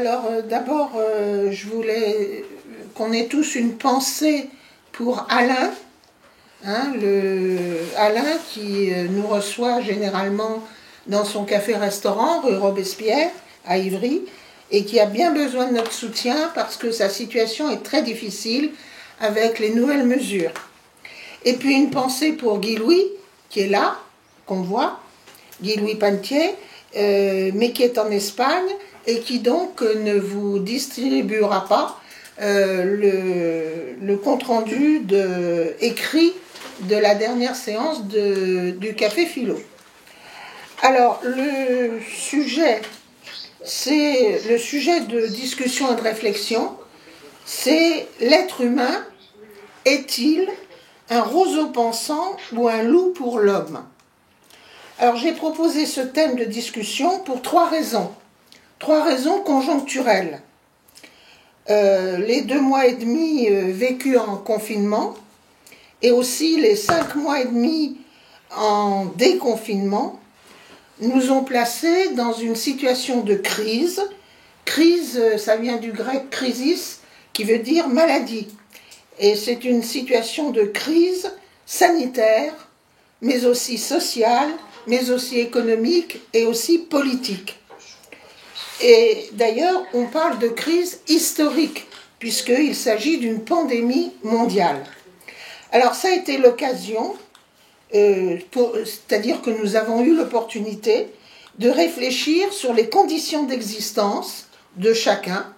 Alors d'abord, je voulais qu'on ait tous une pensée pour Alain, Alain qui nous reçoit généralement dans son café-restaurant rue Robespierre à Ivry et qui a bien besoin de notre soutien parce que sa situation est très difficile avec les nouvelles mesures. Et puis une pensée pour Guy-Louis qui est là, qu'on voit, Guy-Louis Panetier, mais qui est en Espagne et qui donc ne vous distribuera pas le compte-rendu écrit de la dernière séance du Café Philo. Alors, le sujet de discussion et de réflexion, c'est l'être humain est-il un roseau pensant ou un loup pour l'homme? Alors, j'ai proposé ce thème de discussion pour trois raisons conjoncturelles. Les 2 mois et demi vécus en confinement et aussi les 5 mois et demi en déconfinement nous ont placés dans une situation de crise. Crise, ça vient du grec crisis, qui veut dire maladie. Et c'est une situation de crise sanitaire, mais aussi sociale, mais aussi économique et aussi politique. Et d'ailleurs, on parle de crise historique, puisqu'il s'agit d'une pandémie mondiale. Alors ça a été l'occasion, c'est-à-dire que nous avons eu l'opportunité de réfléchir sur les conditions d'existence de chacun,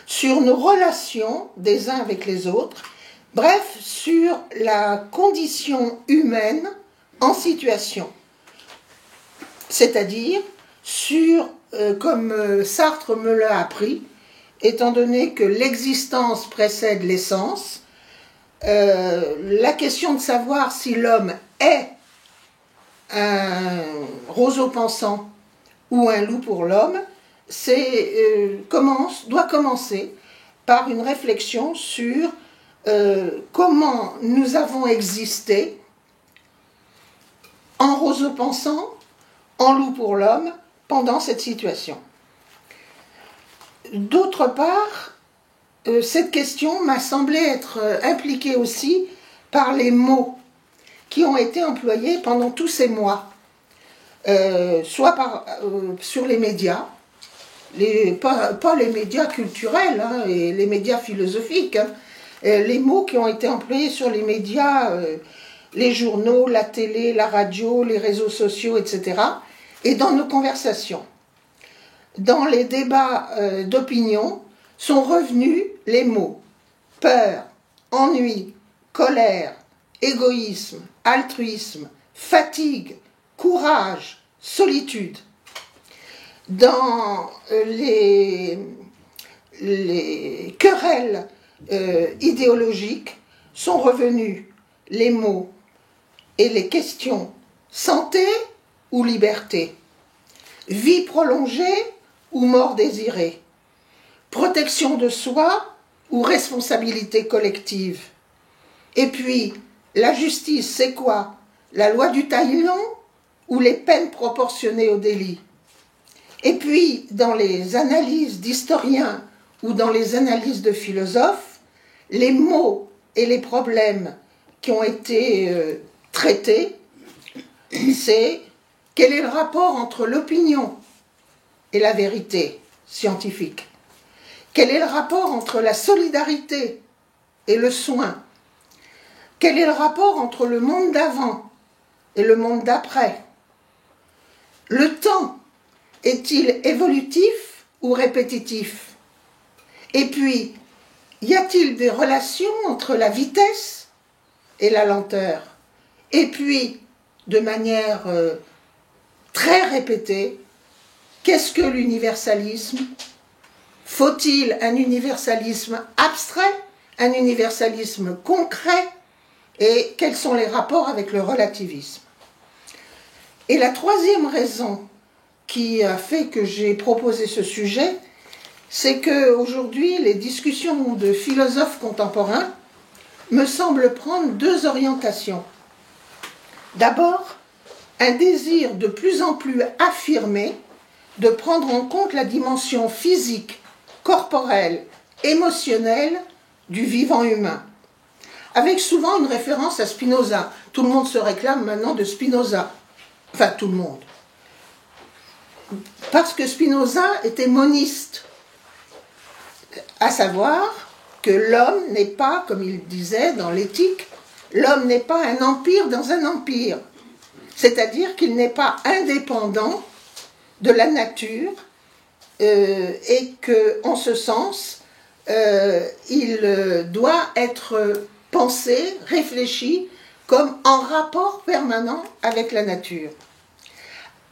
sur nos relations des uns avec les autres, bref, sur la condition humaine en situation. C'est-à-dire sur, comme Sartre me l'a appris, étant donné que l'existence précède l'essence, la question de savoir si l'homme est un roseau pensant ou un loup pour l'homme, doit commencer par une réflexion sur comment nous avons existé en roseau pensant, en loup pour l'homme, pendant cette situation. D'autre part, cette question m'a semblé être impliquée aussi par les mots qui ont été employés pendant tous ces mois, soit sur les médias, pas les médias culturels et les médias philosophiques, les mots qui ont été employés sur les médias, les journaux, la télé, la radio, les réseaux sociaux, etc., et dans nos conversations. Dans les débats d'opinion sont revenus les mots peur, ennui, colère, égoïsme, altruisme, fatigue, courage, solitude. Dans les querelles idéologiques sont revenus les mots et les questions santé ou liberté, vie prolongée ou mort désirée, protection de soi ou responsabilité collective. Et puis, la justice, c'est quoi? La loi du talion ou les peines proportionnées au délit? Et puis, dans les analyses d'historiens ou dans les analyses de philosophes, les mots et les problèmes qui ont été traités, c'est quel est le rapport entre l'opinion et la vérité scientifique? Quel est le rapport entre la solidarité et le soin? Quel est le rapport entre le monde d'avant et le monde d'après? Le temps est-il évolutif ou répétitif? Et puis, y a-t-il des relations entre la vitesse et la lenteur? Et puis, de manière très répétée, qu'est-ce que l'universalisme? Faut-il un universalisme abstrait, un universalisme concret? Et quels sont les rapports avec le relativisme? Et la troisième raison qui a fait que j'ai proposé ce sujet, c'est qu'aujourd'hui, les discussions de philosophes contemporains me semblent prendre 2 orientations. D'abord, un désir de plus en plus affirmé de prendre en compte la dimension physique, corporelle, émotionnelle du vivant humain, avec souvent une référence à Spinoza. Tout le monde se réclame maintenant de Spinoza. Enfin, tout le monde. Parce que Spinoza était moniste, à savoir que l'homme n'est pas, comme il disait dans l'Éthique, l'homme n'est pas un empire dans un empire. C'est-à-dire qu'il n'est pas indépendant de la nature et qu'en ce sens, il doit être pensé, réfléchi comme en rapport permanent avec la nature.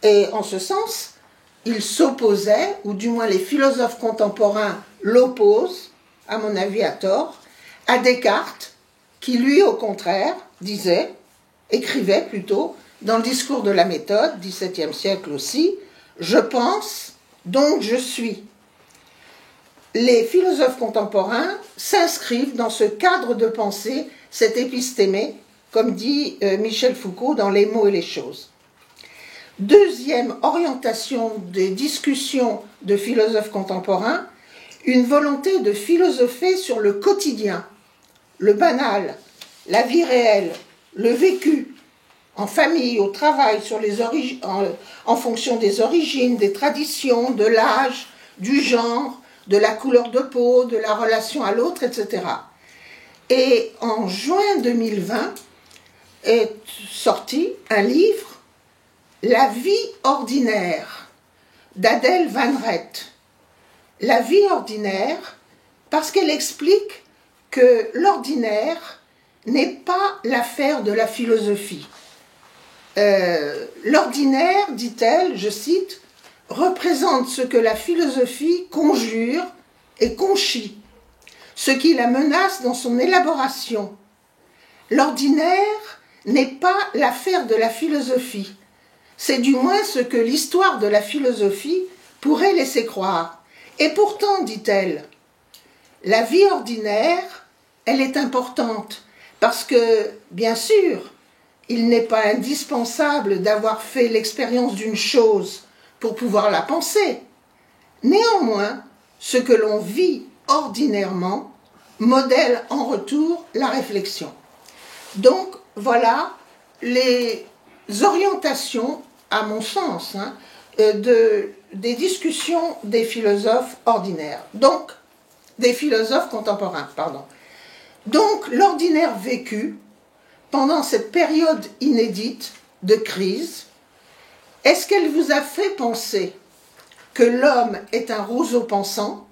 Et en ce sens, il s'opposait, ou du moins les philosophes contemporains l'opposent, à mon avis à tort, à Descartes, qui lui, au contraire, écrivait plutôt, dans le discours de la méthode, XVIIe siècle aussi, « Je pense, donc je suis ». Les philosophes contemporains s'inscrivent dans ce cadre de pensée, cette épistémé, comme dit Michel Foucault dans Les mots et les choses. Deuxième orientation des discussions de philosophes contemporains, une volonté de philosopher sur le quotidien, le banal, la vie réelle, le vécu, en famille, au travail, en fonction des origines, des traditions, de l'âge, du genre, de la couleur de peau, de la relation à l'autre, etc. Et en juin 2020 est sorti un livre, La vie ordinaire, d'Adèle Van Rett. La vie ordinaire, parce qu'elle explique que l'ordinaire n'est pas l'affaire de la philosophie. L'ordinaire, dit-elle, je cite, représente ce que la philosophie conjure et conchit, ce qui la menace dans son élaboration. L'ordinaire n'est pas l'affaire de la philosophie. C'est du moins ce que l'histoire de la philosophie pourrait laisser croire. Et pourtant, dit-elle, la vie ordinaire, elle est importante, parce que, bien sûr, il n'est pas indispensable d'avoir fait l'expérience d'une chose pour pouvoir la penser. Néanmoins, ce que l'on vit ordinairement modèle en retour la réflexion. Donc, voilà les orientations, à mon sens, des discussions des philosophes ordinaires. Donc, des philosophes contemporains, pardon. Donc, l'ordinaire vécu pendant cette période inédite de crise, est-ce qu'elle vous a fait penser que l'homme est un roseau pensant?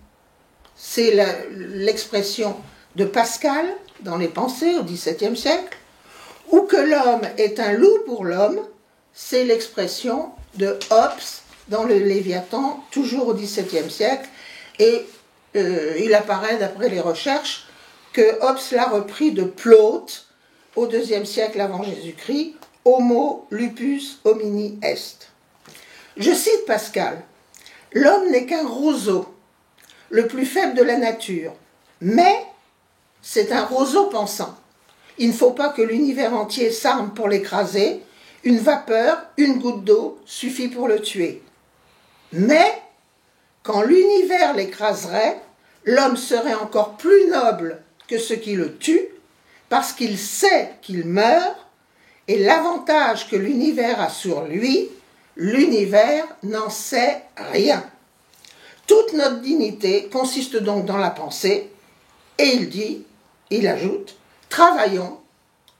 C'est l'expression de Pascal dans les Pensées au XVIIe siècle. Ou que l'homme est un loup pour l'homme, c'est l'expression de Hobbes dans le Léviathan, toujours au XVIIe siècle. Et il apparaît, d'après les recherches, que Hobbes l'a repris de Plaute, au IIe siècle avant Jésus-Christ, Homo lupus homini est. Je cite Pascal, « L'homme n'est qu'un roseau, le plus faible de la nature, mais c'est un roseau pensant. Il ne faut pas que l'univers entier s'arme pour l'écraser, une vapeur, une goutte d'eau suffit pour le tuer. Mais, quand l'univers l'écraserait, l'homme serait encore plus noble que ce qui le tue, parce qu'il sait qu'il meurt, et l'avantage que l'univers a sur lui, l'univers n'en sait rien. Toute notre dignité consiste donc dans la pensée, et il ajoute, travaillons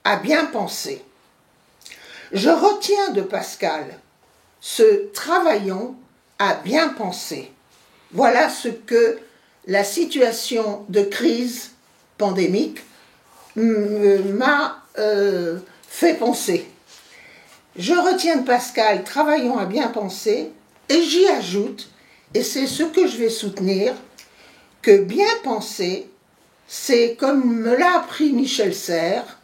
à bien penser. Je retiens de Pascal ce travaillons à bien penser. Voilà ce que la situation de crise pandémique m'a fait penser. Je retiens de Pascal travaillons à bien penser et j'y ajoute, et c'est ce que je vais soutenir, que bien penser, c'est, comme me l'a appris Michel Serres,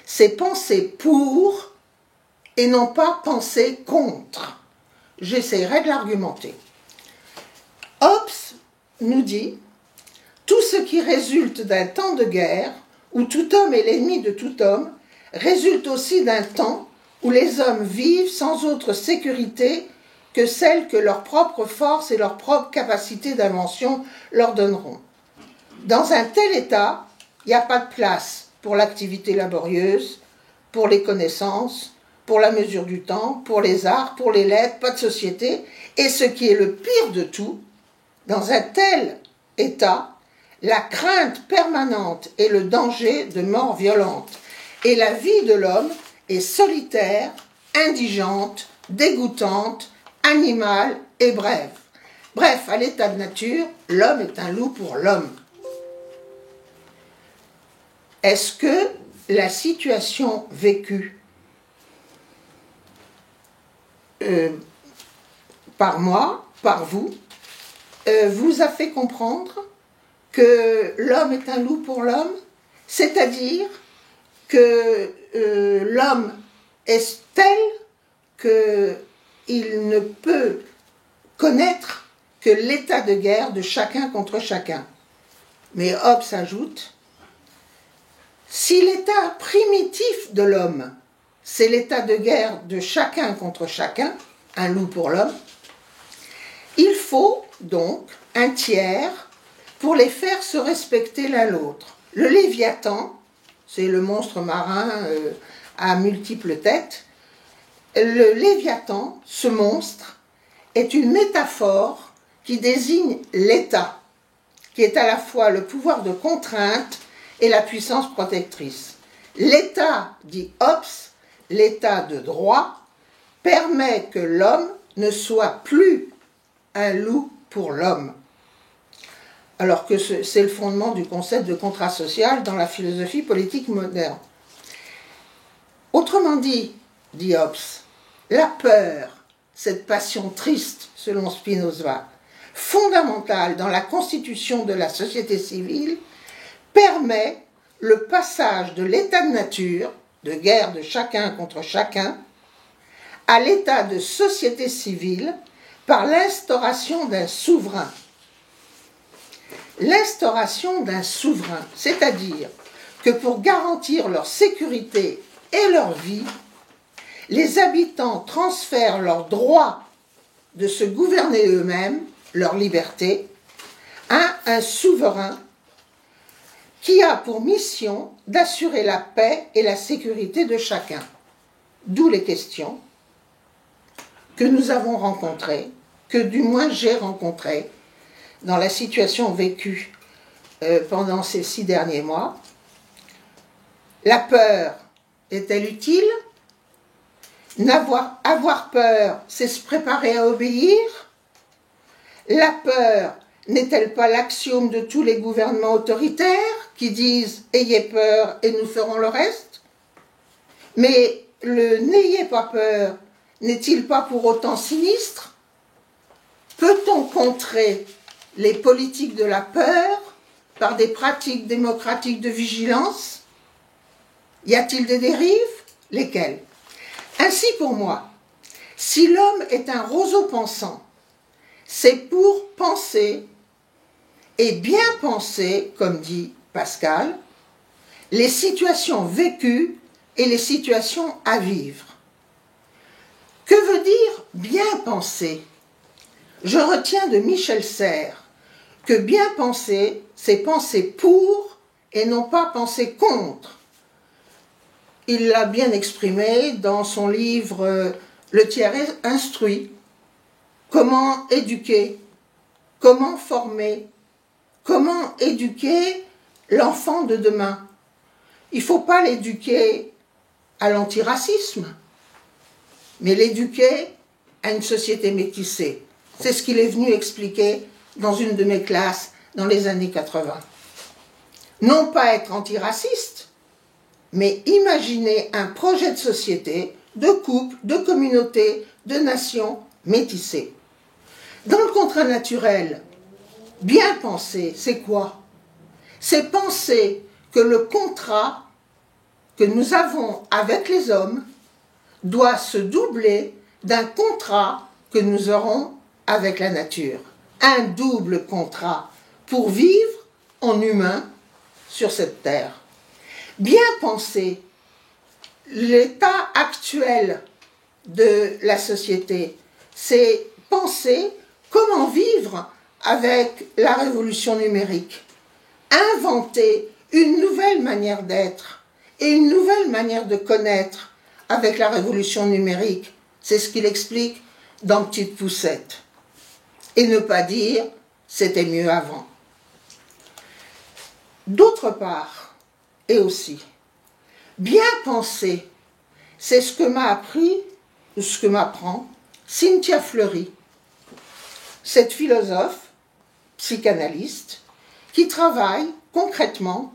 c'est penser pour et non pas penser contre. J'essaierai de l'argumenter. Hobbes nous dit « Tout ce qui résulte d'un temps de guerre, où tout homme est l'ennemi de tout homme, résulte aussi d'un temps où les hommes vivent sans autre sécurité que celles que leurs propres forces et leurs propres capacités d'invention leur donneront. Dans un tel état, il n'y a pas de place pour l'activité laborieuse, pour les connaissances, pour la mesure du temps, pour les arts, pour les lettres, pas de société. Et ce qui est le pire de tout, dans un tel état, la crainte permanente et le danger de mort violente. Et la vie de l'homme est solitaire, indigente, dégoûtante, animale et brève. Bref, à l'état de nature, l'homme est un loup pour l'homme. Est-ce que la situation vécue par moi, par vous, vous a fait comprendre que l'homme est un loup pour l'homme, c'est-à-dire que l'homme est tel qu'il ne peut connaître que l'état de guerre de chacun contre chacun. Mais Hobbes ajoute, si l'état primitif de l'homme, c'est l'état de guerre de chacun contre chacun, un loup pour l'homme, il faut donc un tiers pour les faire se respecter l'un l'autre. Le Léviathan, c'est le monstre marin à multiples têtes, le Léviathan, ce monstre, est une métaphore qui désigne l'État, qui est à la fois le pouvoir de contrainte et la puissance protectrice. L'État, dit Hobbes, l'État de droit, permet que l'homme ne soit plus un loup pour l'homme. Alors que c'est le fondement du concept de contrat social dans la philosophie politique moderne. Autrement dit Hobbes, la peur, cette passion triste, selon Spinoza, fondamentale dans la constitution de la société civile, permet le passage de l'état de nature, de guerre de chacun contre chacun, à l'état de société civile par l'instauration d'un souverain. L'instauration d'un souverain, c'est-à-dire que pour garantir leur sécurité et leur vie, les habitants transfèrent leur droit de se gouverner eux-mêmes, leur liberté, à un souverain qui a pour mission d'assurer la paix et la sécurité de chacun. D'où les questions que nous avons rencontrées, que du moins j'ai rencontrées, dans la situation vécue pendant ces 6 derniers mois. La peur est-elle utile ? Avoir peur, c'est se préparer à obéir ? La peur n'est-elle pas l'axiome de tous les gouvernements autoritaires qui disent « ayez peur et nous ferons le reste » ? Mais le « n'ayez pas peur » n'est-il pas pour autant sinistre ? Peut-on contrer les politiques de la peur par des pratiques démocratiques de vigilance ? Y a-t-il des dérives ? Lesquelles ? Ainsi pour moi, si l'homme est un roseau pensant, c'est pour penser, et bien penser, comme dit Pascal, les situations vécues et les situations à vivre. Que veut dire bien penser ? Je retiens de Michel Serres que bien penser, c'est penser pour et non pas penser contre. Il l'a bien exprimé dans son livre Le tiers instruit. Comment éduquer ? Comment former ? Comment éduquer l'enfant de demain ? Il ne faut pas l'éduquer à l'antiracisme, mais l'éduquer à une société métissée. C'est ce qu'il est venu expliquer dans une de mes classes dans les années 80. Non pas être antiraciste, mais imaginer un projet de société, de couple, de communauté, de nation métissée. Dans le contrat naturel, bien penser, c'est quoi ? C'est penser que le contrat que nous avons avec les hommes doit se doubler d'un contrat que nous aurons avec la nature. Un double contrat pour vivre en humain sur cette terre. Bien penser l'état actuel de la société, c'est penser comment vivre avec la révolution numérique. Inventer une nouvelle manière d'être et une nouvelle manière de connaître avec la révolution numérique. C'est ce qu'il explique dans Petite Poussette. Et ne pas dire « c'était mieux avant ». D'autre part, et aussi, bien penser, c'est ce que m'a appris, ou ce que m'apprend Cynthia Fleury, cette philosophe, psychanalyste, qui travaille concrètement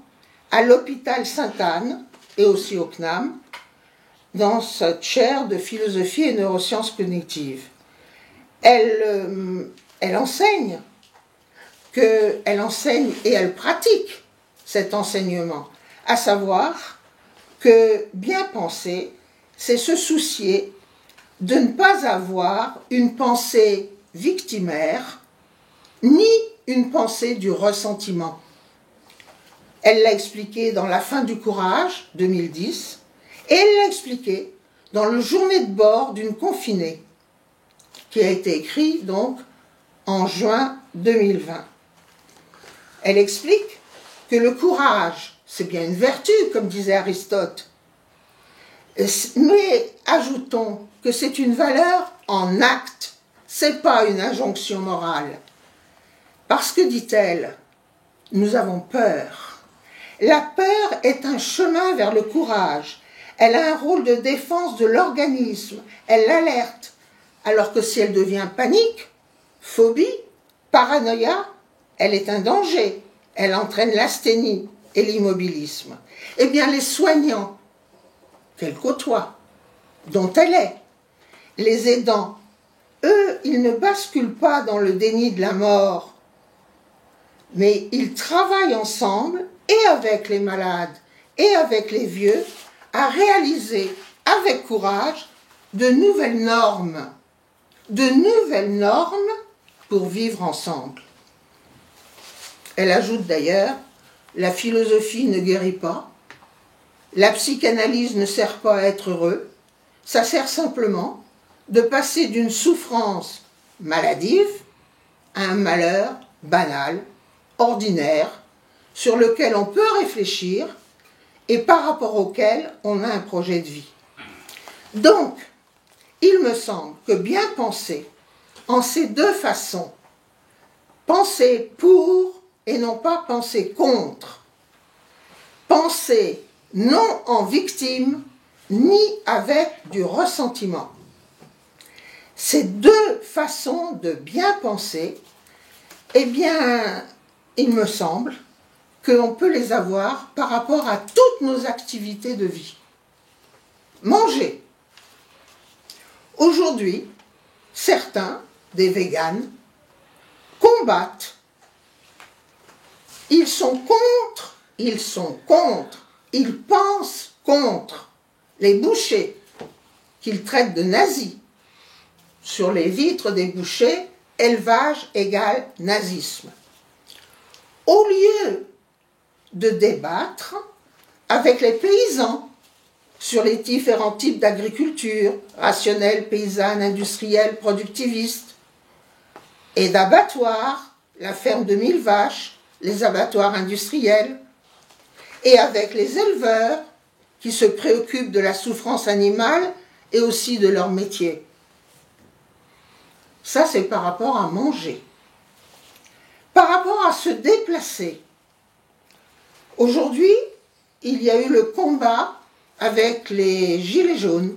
à l'hôpital Sainte-Anne et aussi au CNAM, dans cette chaire de philosophie et neurosciences cognitives. Elle enseigne et elle pratique cet enseignement, à savoir que bien penser, c'est se soucier de ne pas avoir une pensée victimaire, ni une pensée du ressentiment. Elle l'a expliqué dans La fin du courage, 2010, et elle l'a expliqué dans le journée de bord d'une confinée, qui a été écrit donc en juin 2020. Elle explique que le courage, c'est bien une vertu, comme disait Aristote, mais ajoutons que c'est une valeur en acte, c'est pas une injonction morale. Parce que, dit-elle, nous avons peur. La peur est un chemin vers le courage. Elle a un rôle de défense de l'organisme. Elle l'alerte. Alors que si elle devient panique, phobie, paranoïa, elle est un danger. Elle entraîne l'asthénie et l'immobilisme. Eh bien, les soignants qu'elle côtoie, dont elle est, les aidants, eux, ils ne basculent pas dans le déni de la mort, mais ils travaillent ensemble, et avec les malades, et avec les vieux, à réaliser avec courage de nouvelles normes pour vivre ensemble. Elle ajoute d'ailleurs, la philosophie ne guérit pas, la psychanalyse ne sert pas à être heureux, ça sert simplement de passer d'une souffrance maladive à un malheur banal, ordinaire, sur lequel on peut réfléchir et par rapport auquel on a un projet de vie. Donc, il me semble que bien penser en ces deux façons, penser pour et non pas penser contre, penser non en victime, ni avec du ressentiment. Ces deux façons de bien penser, eh bien, il me semble qu'on peut les avoir par rapport à toutes nos activités de vie. Manger. Aujourd'hui, certains, des véganes, combattent. Ils sont contre, ils pensent contre les bouchers qu'ils traitent de nazis. Sur les vitres des bouchers, élevage égale nazisme. Au lieu de débattre avec les paysans sur les différents types d'agriculture, rationnelle, paysanne, industrielle, productiviste, et d'abattoirs, la ferme de 1000 vaches, les abattoirs industriels, et avec les éleveurs qui se préoccupent de la souffrance animale et aussi de leur métier. Ça, c'est par rapport à manger. Par rapport à se déplacer, aujourd'hui, il y a eu le combat avec les gilets jaunes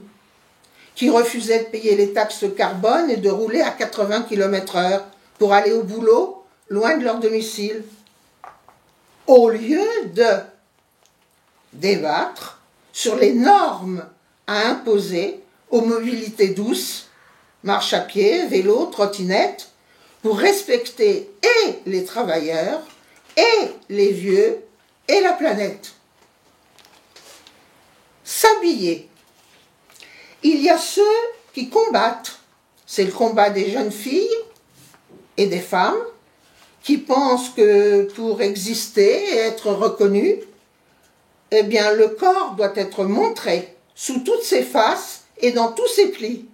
qui refusaient de payer les taxes carbone et de rouler à 80 km/h pour aller au boulot, loin de leur domicile. Au lieu de débattre sur les normes à imposer aux mobilités douces, marche à pied, vélo, trottinette, pour respecter et les travailleurs, et les vieux, et la planète. S'habiller. Il y a ceux qui combattent. C'est le combat des jeunes filles et des femmes qui pensent que pour exister et être reconnues, eh bien, le corps doit être montré sous toutes ses faces et dans tous ses plis.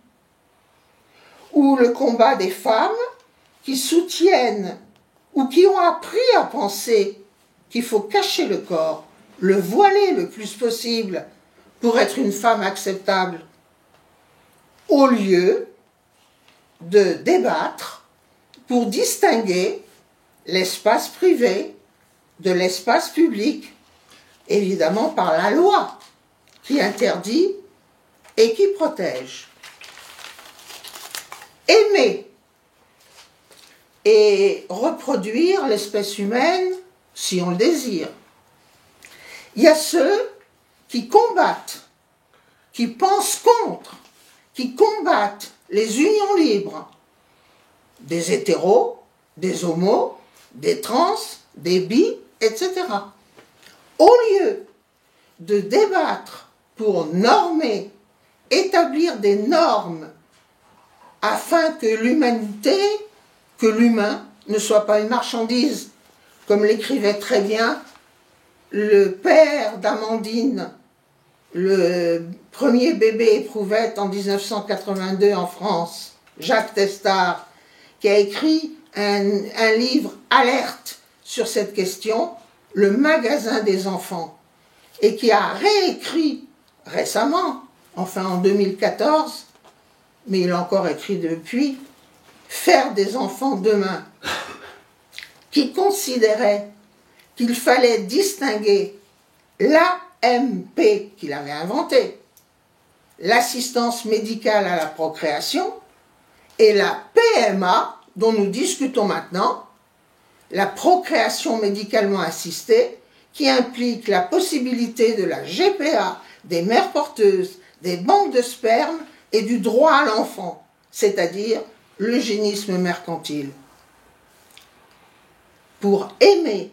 ou le combat des femmes qui soutiennent ou qui ont appris à penser qu'il faut cacher le corps, le voiler le plus possible pour être une femme acceptable, au lieu de débattre pour distinguer l'espace privé de l'espace public, évidemment par la loi qui interdit et qui protège. Aimer et reproduire l'espèce humaine si on le désire. Il y a ceux qui combattent, qui pensent contre, qui combattent les unions libres des hétéros, des homos, des trans, des bis, etc. Au lieu de débattre pour normer, établir des normes afin que l'humanité, que l'humain ne soit pas une marchandise, comme l'écrivait très bien le père d'Amandine, le premier bébé éprouvette en 1982 en France, Jacques Testard, qui a écrit un livre alerte sur cette question, Le magasin des enfants, et qui a réécrit récemment, enfin en 2014, mais il a encore écrit depuis, Faire des enfants demain, qui considérait qu'il fallait distinguer l'AMP qu'il avait inventé, l'assistance médicale à la procréation, et la PMA, dont nous discutons maintenant, la procréation médicalement assistée, qui implique la possibilité de la GPA, des mères porteuses, des banques de sperme et du droit à l'enfant, c'est-à-dire l'eugénisme mercantile. Pour aimer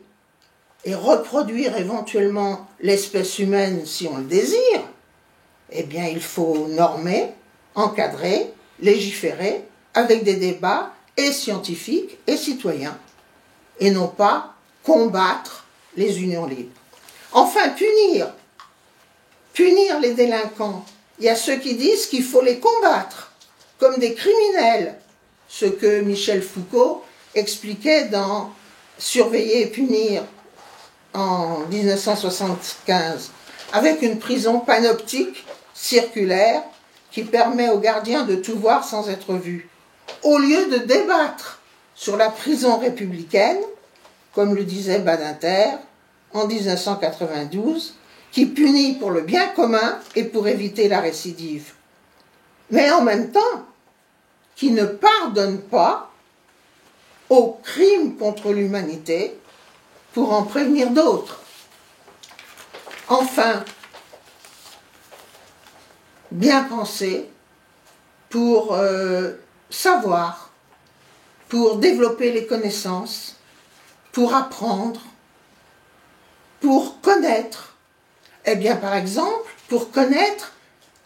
et reproduire éventuellement l'espèce humaine si on le désire, eh bien il faut normer, encadrer, légiférer avec des débats et scientifiques et citoyens, et non pas combattre les unions libres. Enfin, punir les délinquants. Il y a ceux qui disent qu'il faut les combattre comme des criminels, ce que Michel Foucault expliquait dans Surveiller et punir en 1975, avec une prison panoptique, circulaire, qui permet aux gardiens de tout voir sans être vus. Au lieu de débattre sur la prison républicaine, comme le disait Badinter en 1992, qui punit pour le bien commun et pour éviter la récidive. Mais en même temps, qui ne pardonne pas aux crimes contre l'humanité pour en prévenir d'autres. Enfin, bien penser pour savoir, pour développer les connaissances, pour apprendre, pour connaître. Eh bien, par exemple, pour connaître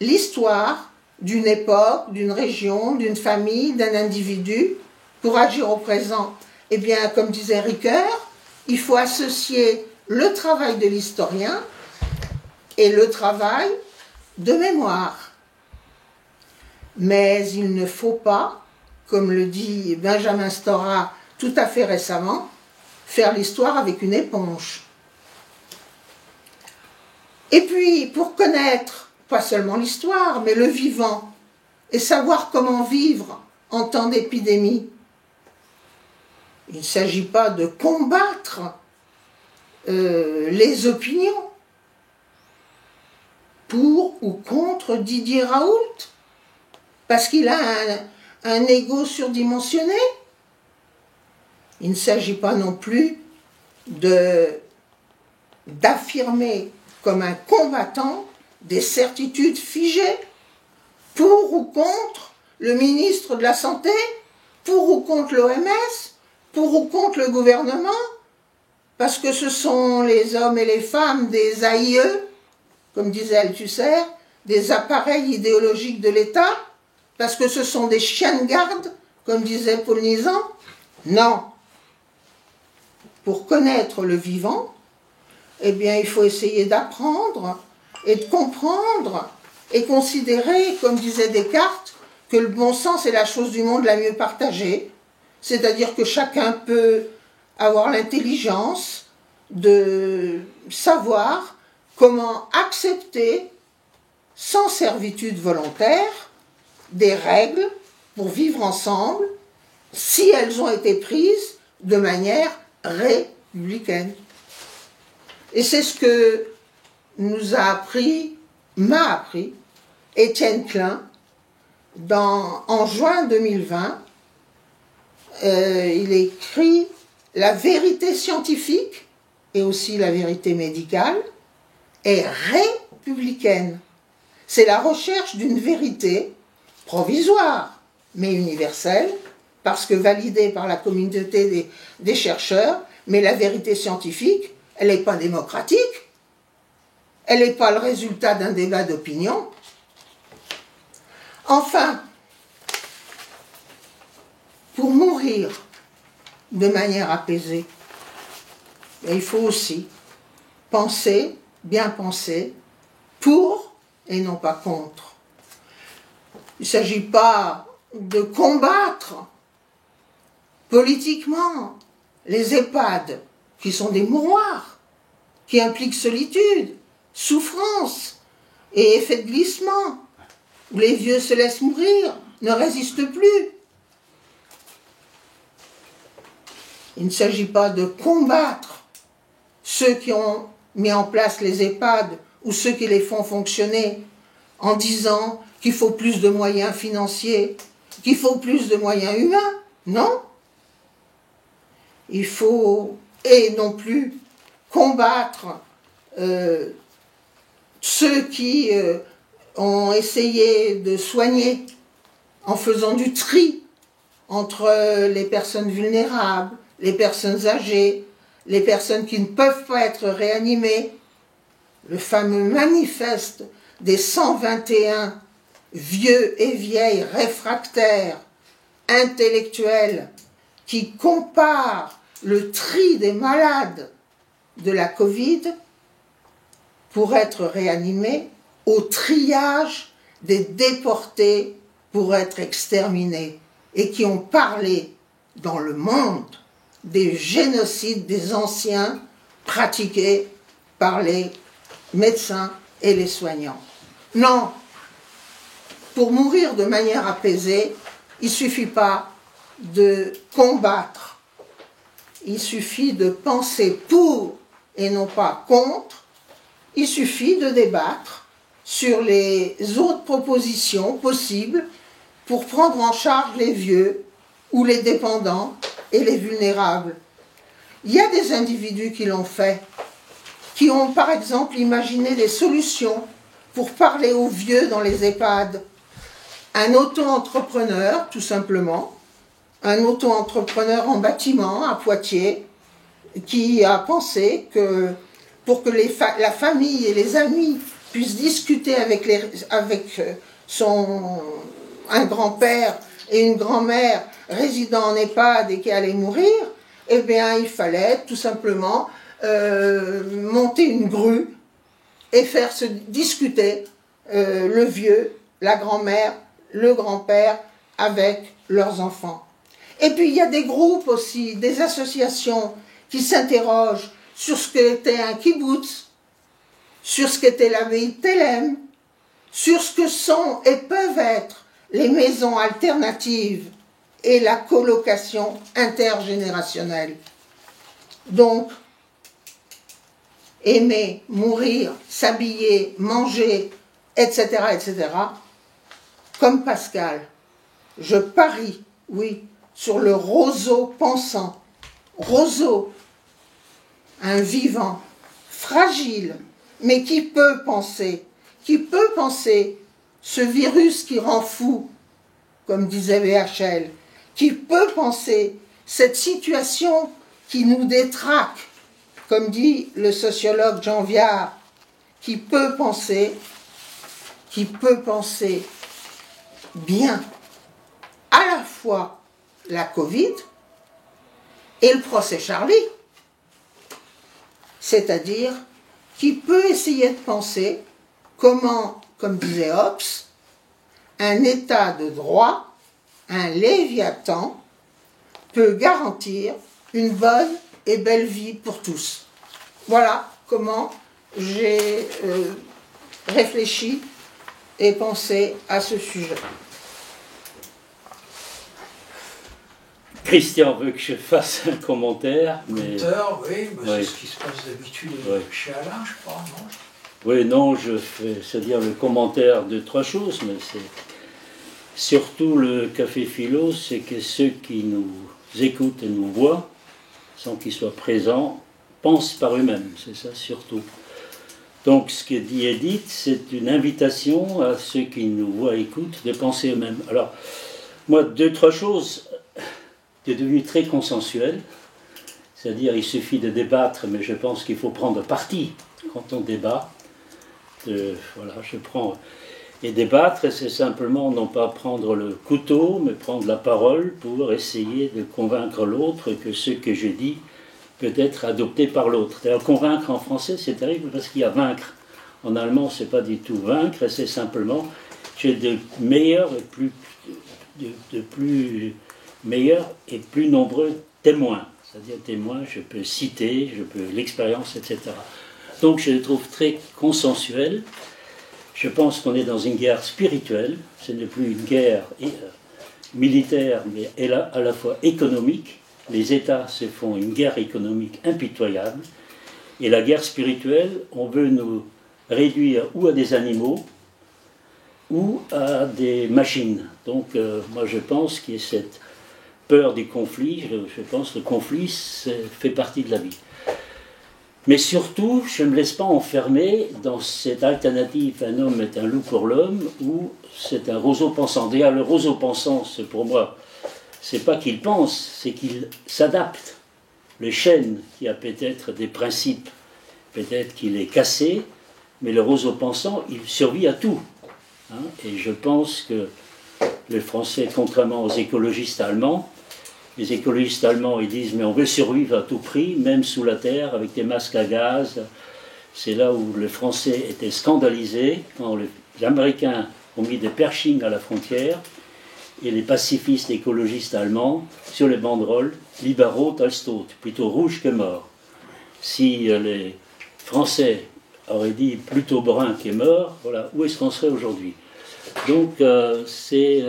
l'histoire d'une époque, d'une région, d'une famille, d'un individu, pour agir au présent. Eh bien, comme disait Ricoeur, il faut associer le travail de l'historien et le travail de mémoire. Mais il ne faut pas, comme le dit Benjamin Stora tout à fait récemment, faire l'histoire avec une éponge. Et puis, pour connaître, pas seulement l'histoire, mais le vivant, et savoir comment vivre en temps d'épidémie, il ne s'agit pas de combattre les opinions pour ou contre Didier Raoult, parce qu'il a un ego surdimensionné. Il ne s'agit pas non plus d'affirmer comme un combattant des certitudes figées pour ou contre le ministre de la Santé, pour ou contre l'OMS, pour ou contre le gouvernement, parce que ce sont les hommes et les femmes des AIE, comme disait Althusser, des appareils idéologiques de l'État, parce que ce sont des chiens de garde, comme disait Paul Nizan. Non. Pour connaître le vivant, eh bien, il faut essayer d'apprendre et de comprendre et considérer, comme disait Descartes, que le bon sens est la chose du monde la mieux partagée, c'est-à-dire que chacun peut avoir l'intelligence de savoir comment accepter sans servitude volontaire des règles pour vivre ensemble si elles ont été prises de manière républicaine. Et c'est ce que m'a appris Étienne Klein en juin 2020. Il écrit « La vérité scientifique et aussi la vérité médicale est républicaine. C'est la recherche d'une vérité provisoire, mais universelle, parce que validée par la communauté des chercheurs, mais la vérité scientifique, elle n'est pas démocratique, elle n'est pas le résultat d'un débat d'opinion. Enfin, pour mourir de manière apaisée, il faut aussi penser, bien penser, pour et non pas contre. Il ne s'agit pas de combattre politiquement les EHPAD, qui sont des mouroirs, qui impliquent solitude, souffrance et effet de glissement, où les vieux se laissent mourir, ne résistent plus. Il ne s'agit pas de combattre ceux qui ont mis en place les EHPAD ou ceux qui les font fonctionner en disant qu'il faut plus de moyens financiers, qu'il faut plus de moyens humains. Non. Il faut, et non plus, combattre ceux qui ont essayé de soigner en faisant du tri entre les personnes vulnérables, les personnes âgées, les personnes qui ne peuvent pas être réanimées. Le fameux manifeste des 121 vieux et vieilles réfractaires intellectuels qui comparent le tri des malades de la Covid pour être réanimés au triage des déportés pour être exterminés et qui ont parlé dans le monde des génocides des anciens pratiqués par les médecins et les soignants. Non, pour mourir de manière apaisée, il ne suffit pas de combattre, il suffit de penser pour et non pas contre, il suffit de débattre sur les autres propositions possibles pour prendre en charge les vieux ou les dépendants et les vulnérables. Il y a des individus qui l'ont fait, qui ont par exemple imaginé des solutions pour parler aux vieux dans les EHPAD. Un auto-entrepreneur, tout simplement, un auto-entrepreneur en bâtiment à Poitiers, qui a pensé que pour que la famille et les amis puissent discuter avec un grand-père et une grand-mère résidant en EHPAD et qui allaient mourir, eh bien, il fallait tout simplement monter une grue et faire se discuter le vieux, la grand-mère, le grand-père avec leurs enfants. Et puis il y a des groupes aussi, des associations qui s'interrogent sur ce qu'était un kibbutz, sur ce qu'était l'abbaye de Thélème, sur ce que sont et peuvent être les maisons alternatives et la colocation intergénérationnelle. Donc, aimer, mourir, s'habiller, manger, etc., etc., comme Pascal, je parie, oui, sur le roseau pensant. Roseau, un vivant, fragile, mais qui peut penser, ce virus qui rend fou, comme disait VHL, qui peut penser cette situation qui nous détraque, comme dit le sociologue Jean Viard, qui peut penser bien à la fois la Covid et le procès Charlie. C'est-à-dire qui peut essayer de penser comment, comme disait Hobbes, un état de droit, un léviathan, peut garantir une bonne et belle vie pour tous. Voilà comment j'ai réfléchi et pensé à ce sujet. Christian veut que je fasse un commentaire. Commentaire, oui, Ouais. c'est ce qui se passe d'habitude chez Alain, je crois, non? Oui, non, je fais, c'est-à-dire le commentaire de trois choses, mais c'est surtout le café philo, c'est que ceux qui nous écoutent et nous voient, sans qu'ils soient présents, pensent par eux-mêmes, c'est ça surtout. Donc ce que dit Edith, c'est une invitation à ceux qui nous voient et écoutent de penser eux-mêmes. Alors, moi, deux, trois choses, c'est devenu très consensuel, c'est-à-dire il suffit de débattre, mais je pense qu'il faut prendre parti quand on débat. Voilà, je prends et débattre, c'est simplement non pas prendre le couteau, mais prendre la parole pour essayer de convaincre l'autre que ce que je dis peut être adopté par l'autre. D'ailleurs, convaincre en français, c'est terrible parce qu'il y a vaincre. En allemand, c'est pas du tout vaincre, c'est simplement j'ai de meilleurs et plus meilleurs et plus nombreux témoins. C'est-à-dire témoins, je peux citer, je peux l'expérience, etc. Donc je le trouve très consensuel. Je pense qu'on est dans une guerre spirituelle. Ce n'est plus une guerre militaire, mais à la fois économique. Les États se font une guerre économique impitoyable. Et la guerre spirituelle, on veut nous réduire ou à des animaux ou à des machines. Donc moi je pense qu'il y a cette peur du conflit. Je pense que le conflit fait partie de la vie. Mais surtout, je ne me laisse pas enfermer dans cette alternative un homme est un loup pour l'homme ou c'est un roseau pensant. D'ailleurs, le roseau pensant, c'est pour moi, c'est pas qu'il pense, c'est qu'il s'adapte. Le chêne qui a peut-être des principes, peut-être qu'il est cassé, mais le roseau pensant, il survit à tout. Hein, et je pense que les Français, contrairement aux écologistes allemands, les écologistes allemands, ils disent mais on veut survivre à tout prix, même sous la terre, avec des masques à gaz. C'est là où les Français étaient scandalisés, quand les Américains ont mis des pershings à la frontière, et les pacifistes écologistes allemands, sur les banderoles, Libero als tot, plutôt rouge que mort. Si les Français auraient dit plutôt brun que mort, voilà, où est-ce qu'on serait aujourd'hui? Donc c'est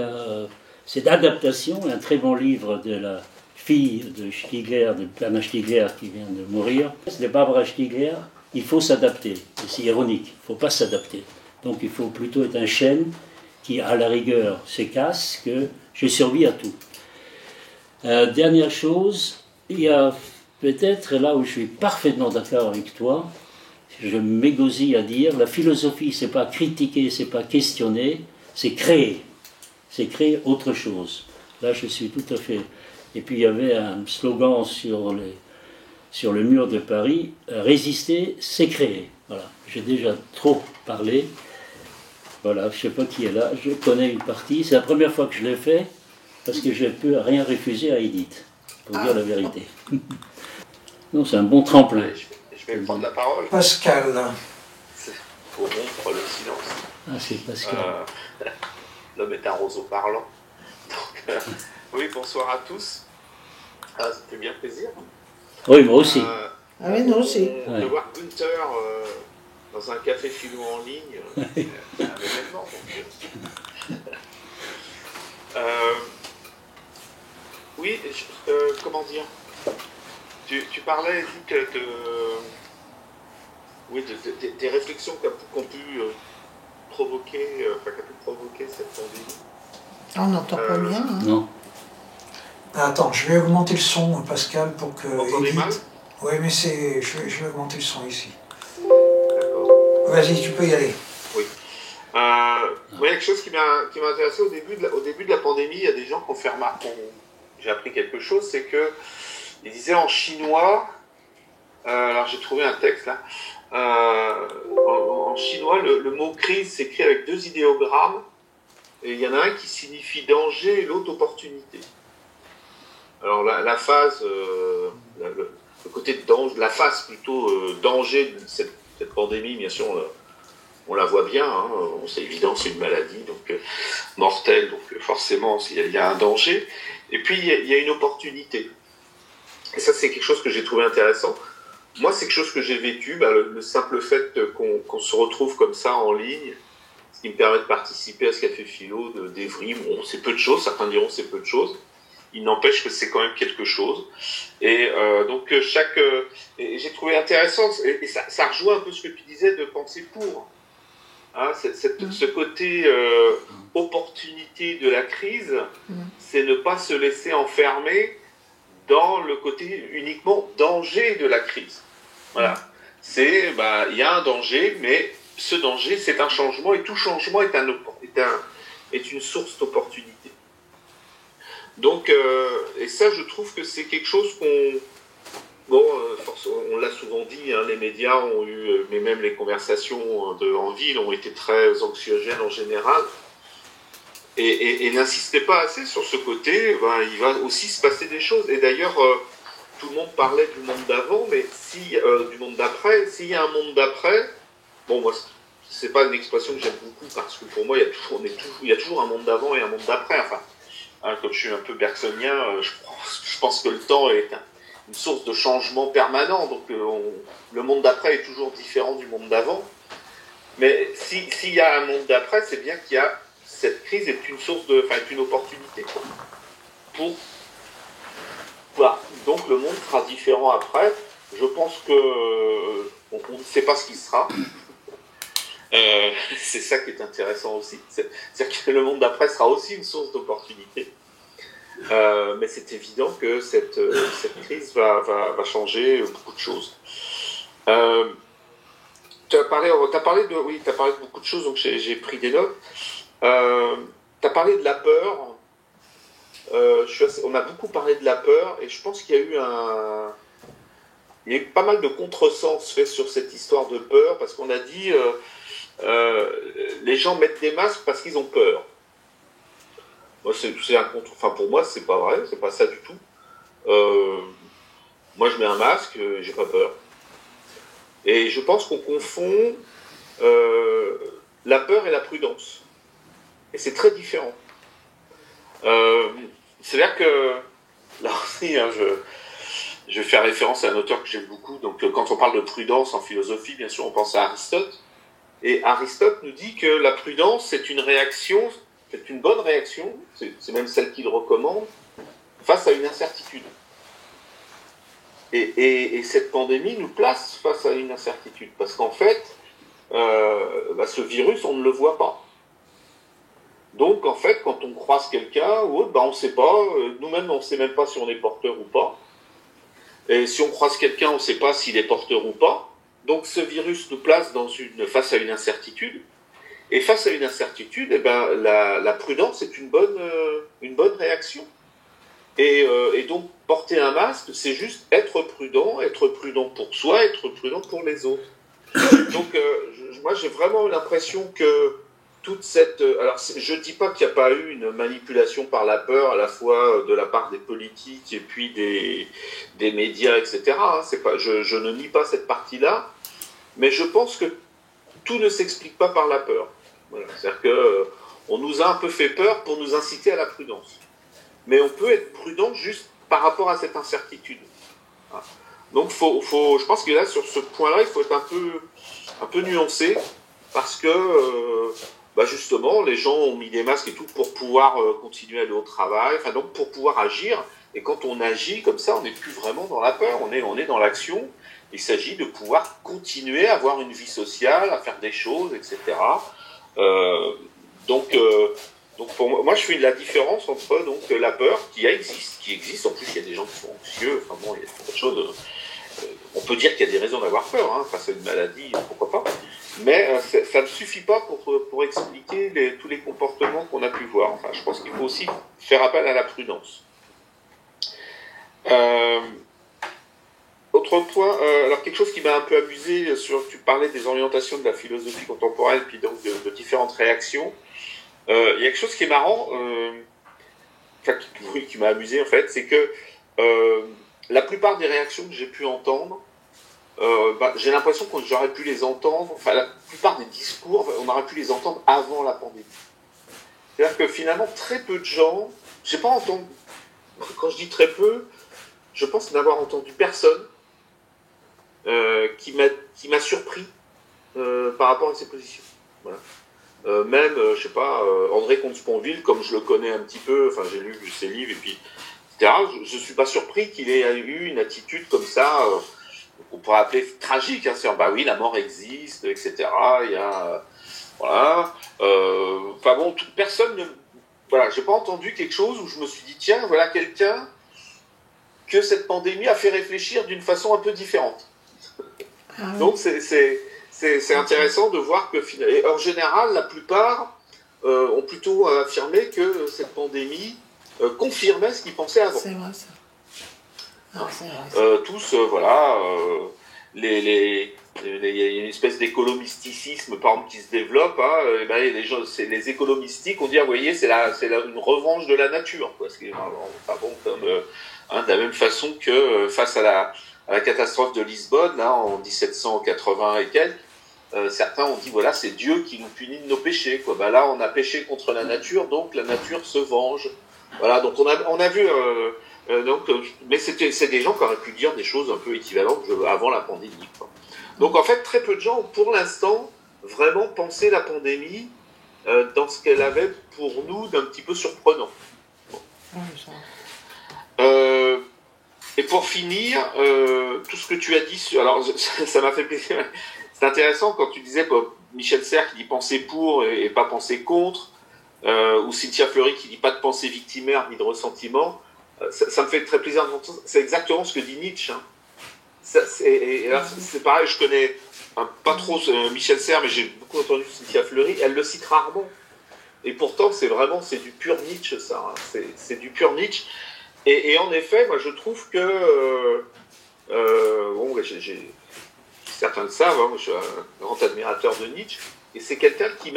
d'adaptation, un très bon livre de la fille de Stigler, de Plana Stigler, qui vient de mourir. De Barbara Stigler, il faut s'adapter. Et c'est ironique, il ne faut pas s'adapter. Donc il faut plutôt être un chêne qui, à la rigueur, se casse, que je survis à tout. Dernière chose, il y a peut-être là où je suis parfaitement d'accord avec toi, je m'égosille à dire, la philosophie, c'est pas critiquer, c'est pas questionner, c'est créer. C'est créer autre chose. Là, je suis tout à fait... Et puis, il y avait un slogan sur le mur de Paris, « Résister, c'est créer ». Voilà, j'ai déjà trop parlé. Voilà, je ne sais pas qui est là, je connais une partie. C'est la première fois que je l'ai fait, parce que je ne peux rien refuser à Edith, pour dire la vérité. Non, c'est un bon tremplin. Je vais prendre la parole. Pascal. Pour rompre le silence. Ah, c'est Pascal. L'homme est un roseau parlant. Donc, oui, bonsoir à tous. Ça fait bien plaisir. Oui, moi aussi. Ah oui, nous aussi. De voir Gunther dans un café philo en ligne, c'est un événement. Oui, comment dire, tu parlais des réflexions qu'ont pu provoquer cette pandémie. On n'entend pas bien. Hein. Non. Attends, je vais augmenter le son, Pascal, pour que... Vous entendez mal? Oui, mais je vais augmenter le son ici. D'accord. Vas-y, tu peux y aller. Oui. Moi, quelque chose qui m'a intéressé au début de la pandémie, il y a des gens qui ont fait remarquer, j'ai appris quelque chose, c'est que ils disaient en chinois, alors j'ai trouvé un texte là, en chinois, le mot crise s'écrit avec 2 idéogrammes, et il y en a un qui signifie danger et l'autre opportunité. Alors la phase, le côté de danger, la phase plutôt danger de cette pandémie, bien sûr, on la voit bien, hein, c'est évident, c'est une maladie donc mortelle, donc forcément il y a un danger. Et puis il y a une opportunité. Et ça, c'est quelque chose que j'ai trouvé intéressant. Moi, c'est quelque chose que j'ai vécu, le simple fait qu'on se retrouve comme ça en ligne, ce qui me permet de participer à ce Café Philo d'Evry. Bon, c'est peu de choses, certains diront c'est peu de choses. Il n'empêche que c'est quand même quelque chose. Et donc, et j'ai trouvé intéressant, et ça rejoint un peu ce que tu disais de penser pour. Hein, ce côté opportunité de la crise, c'est ne pas se laisser enfermer dans le côté uniquement danger de la crise. Voilà. Il y a un danger, mais ce danger, c'est un changement, et tout changement est une source d'opportunité. Donc, et ça, je trouve que c'est quelque chose on l'a souvent dit, hein, les médias ont eu, mais même les conversations en ville ont été très anxiogènes en général. Et n'insistez pas assez sur ce côté, il va aussi se passer des choses. Et d'ailleurs, tout le monde parlait du monde d'avant, mais du monde d'après, s'il y a un monde d'après, bon, moi, c'est pas une expression que j'aime beaucoup, parce que pour moi, il y a toujours un monde d'avant et un monde d'après. Enfin, hein, comme je suis un peu bergsonien, je pense que le temps est une source de changement permanent, donc le monde d'après est toujours différent du monde d'avant. Mais s'il y a un monde d'après, c'est bien qu'il y a cette crise est une source est une opportunité voilà. Donc le monde sera différent après. Je pense que on ne sait pas ce qui sera. C'est ça qui est intéressant aussi. C'est-à-dire que le monde d'après sera aussi une source d'opportunité. Mais c'est évident que cette crise va changer beaucoup de choses. Tu as parlé de beaucoup de choses, donc j'ai pris des notes. Tu as parlé de la peur. On a beaucoup parlé de la peur, et je pense qu'il y a eu pas mal de contresens fait sur cette histoire de peur, parce qu'on a dit les gens mettent des masques parce qu'ils ont peur. Moi, pour moi, c'est pas vrai, c'est pas ça du tout. Moi, je mets un masque, j'ai pas peur. Et je pense qu'on confond la peur et la prudence. Et c'est très différent. C'est-à-dire que, là aussi, hein, je vais faire référence à un auteur que j'aime beaucoup. Donc, quand on parle de prudence en philosophie, bien sûr, on pense à Aristote. Et Aristote nous dit que la prudence, c'est une bonne réaction, c'est même celle qu'il recommande, face à une incertitude. Et cette pandémie nous place face à une incertitude, parce qu'en fait, ce virus, on ne le voit pas. Donc, en fait, quand on croise quelqu'un ou autre, on ne sait pas, nous-mêmes, on ne sait même pas si on est porteur ou pas. Et si on croise quelqu'un, on ne sait pas s'il est porteur ou pas. Donc, ce virus nous place face à une incertitude. Et face à une incertitude, la prudence est une bonne réaction. Et donc, porter un masque, c'est juste être prudent pour soi, être prudent pour les autres. Donc, moi, j'ai vraiment l'impression que toute cette... alors, je ne dis pas qu'il n'y a pas eu une manipulation par la peur, à la fois de la part des politiques et puis des médias, etc. Hein, je ne nie pas cette partie-là, mais je pense que tout ne s'explique pas par la peur. Voilà. C'est-à-dire qu'on nous a un peu fait peur pour nous inciter à la prudence. Mais on peut être prudent juste par rapport à cette incertitude. Voilà. Donc, je pense que là, sur ce point-là, il faut être un peu nuancé, parce que justement, les gens ont mis des masques et tout pour pouvoir continuer à aller au travail, donc pour pouvoir agir. Et quand on agit comme ça, on n'est plus vraiment dans la peur, on est dans l'action. Il s'agit de pouvoir continuer à avoir une vie sociale, à faire des choses, etc. Donc pour moi, je fais la différence entre la peur qui existe. En plus, il y a des gens qui sont anxieux. Enfin bon, il y a beaucoup de choses. On peut dire qu'il y a des raisons d'avoir peur, hein, face à une maladie, pourquoi pas. Mais ça ne suffit pas pour expliquer tous les comportements qu'on a pu voir. Enfin, je pense qu'il faut aussi faire appel à la prudence. Autre point, alors quelque chose qui m'a un peu amusé, tu parlais des orientations de la philosophie contemporaine, puis donc de différentes réactions. Il y a quelque chose qui est marrant, qui m'a amusé en fait, c'est que la plupart des réactions que j'ai pu entendre, j'ai l'impression que j'aurais pu les entendre, enfin la plupart des discours, on aurait pu les entendre avant la pandémie. C'est-à-dire que finalement, très peu de gens, j'ai pas entendu, quand je dis très peu, je pense n'avoir entendu personne qui m'a surpris par rapport à ses positions. Voilà. Même, je sais pas, André Comte-Sponville, comme je le connais un petit peu, enfin j'ai lu ses livres et puis, etc., je suis pas surpris qu'il ait eu une attitude comme ça, qu'on pourrait appeler tragique, hein, c'est-à-dire, bah oui, la mort existe, etc., il y a, voilà, enfin bon, personne ne, voilà, j'ai pas entendu quelque chose où je me suis dit, tiens, voilà quelqu'un que cette pandémie a fait réfléchir d'une façon un peu différente. Ah oui. Donc c'est intéressant de voir que, et en général, la plupart ont plutôt affirmé que cette pandémie confirmait ce qu'ils pensaient avant. C'est vrai ça. Ah, c'est vrai, ça. Tous, voilà, il y a une espèce d'écolo-mysticisme, par exemple, qui se développe. Hein, et ben, les écolo-mystiques, on dit, ah, vous voyez, c'est une revanche de la nature, quoi. Ce qui est pas bon, comme, de la même façon que face à la catastrophe de Lisbonne, là, en 1780 et quelques, certains ont dit, voilà, c'est Dieu qui nous punit de nos péchés, quoi. Ben là, on a péché contre la nature, donc la nature se venge. Voilà, donc on a vu... mais c'est des gens qui auraient pu dire des choses un peu équivalentes avant la pandémie, quoi. Donc en fait, très peu de gens ont pour l'instant vraiment pensé la pandémie dans ce qu'elle avait pour nous d'un petit peu surprenant. Et pour finir, tout ce que tu as dit, alors ça m'a fait plaisir. C'est intéressant quand tu disais Michel Serres qui dit penser pour et pas penser contre, ou Cynthia Fleury qui dit pas de pensée victimaire ni de ressentiment. Ça me fait très plaisir d'entendre. C'est exactement ce que dit Nietzsche. Hein. C'est pareil, je connais pas trop Michel Serres, mais j'ai beaucoup entendu Cynthia Fleury. Elle le cite rarement. Et pourtant, c'est du pur Nietzsche, ça. Hein. C'est du pur Nietzsche. Et en effet, moi, je trouve que... bon, certains le savent, hein, je suis un grand admirateur de Nietzsche. Et c'est quelqu'un qui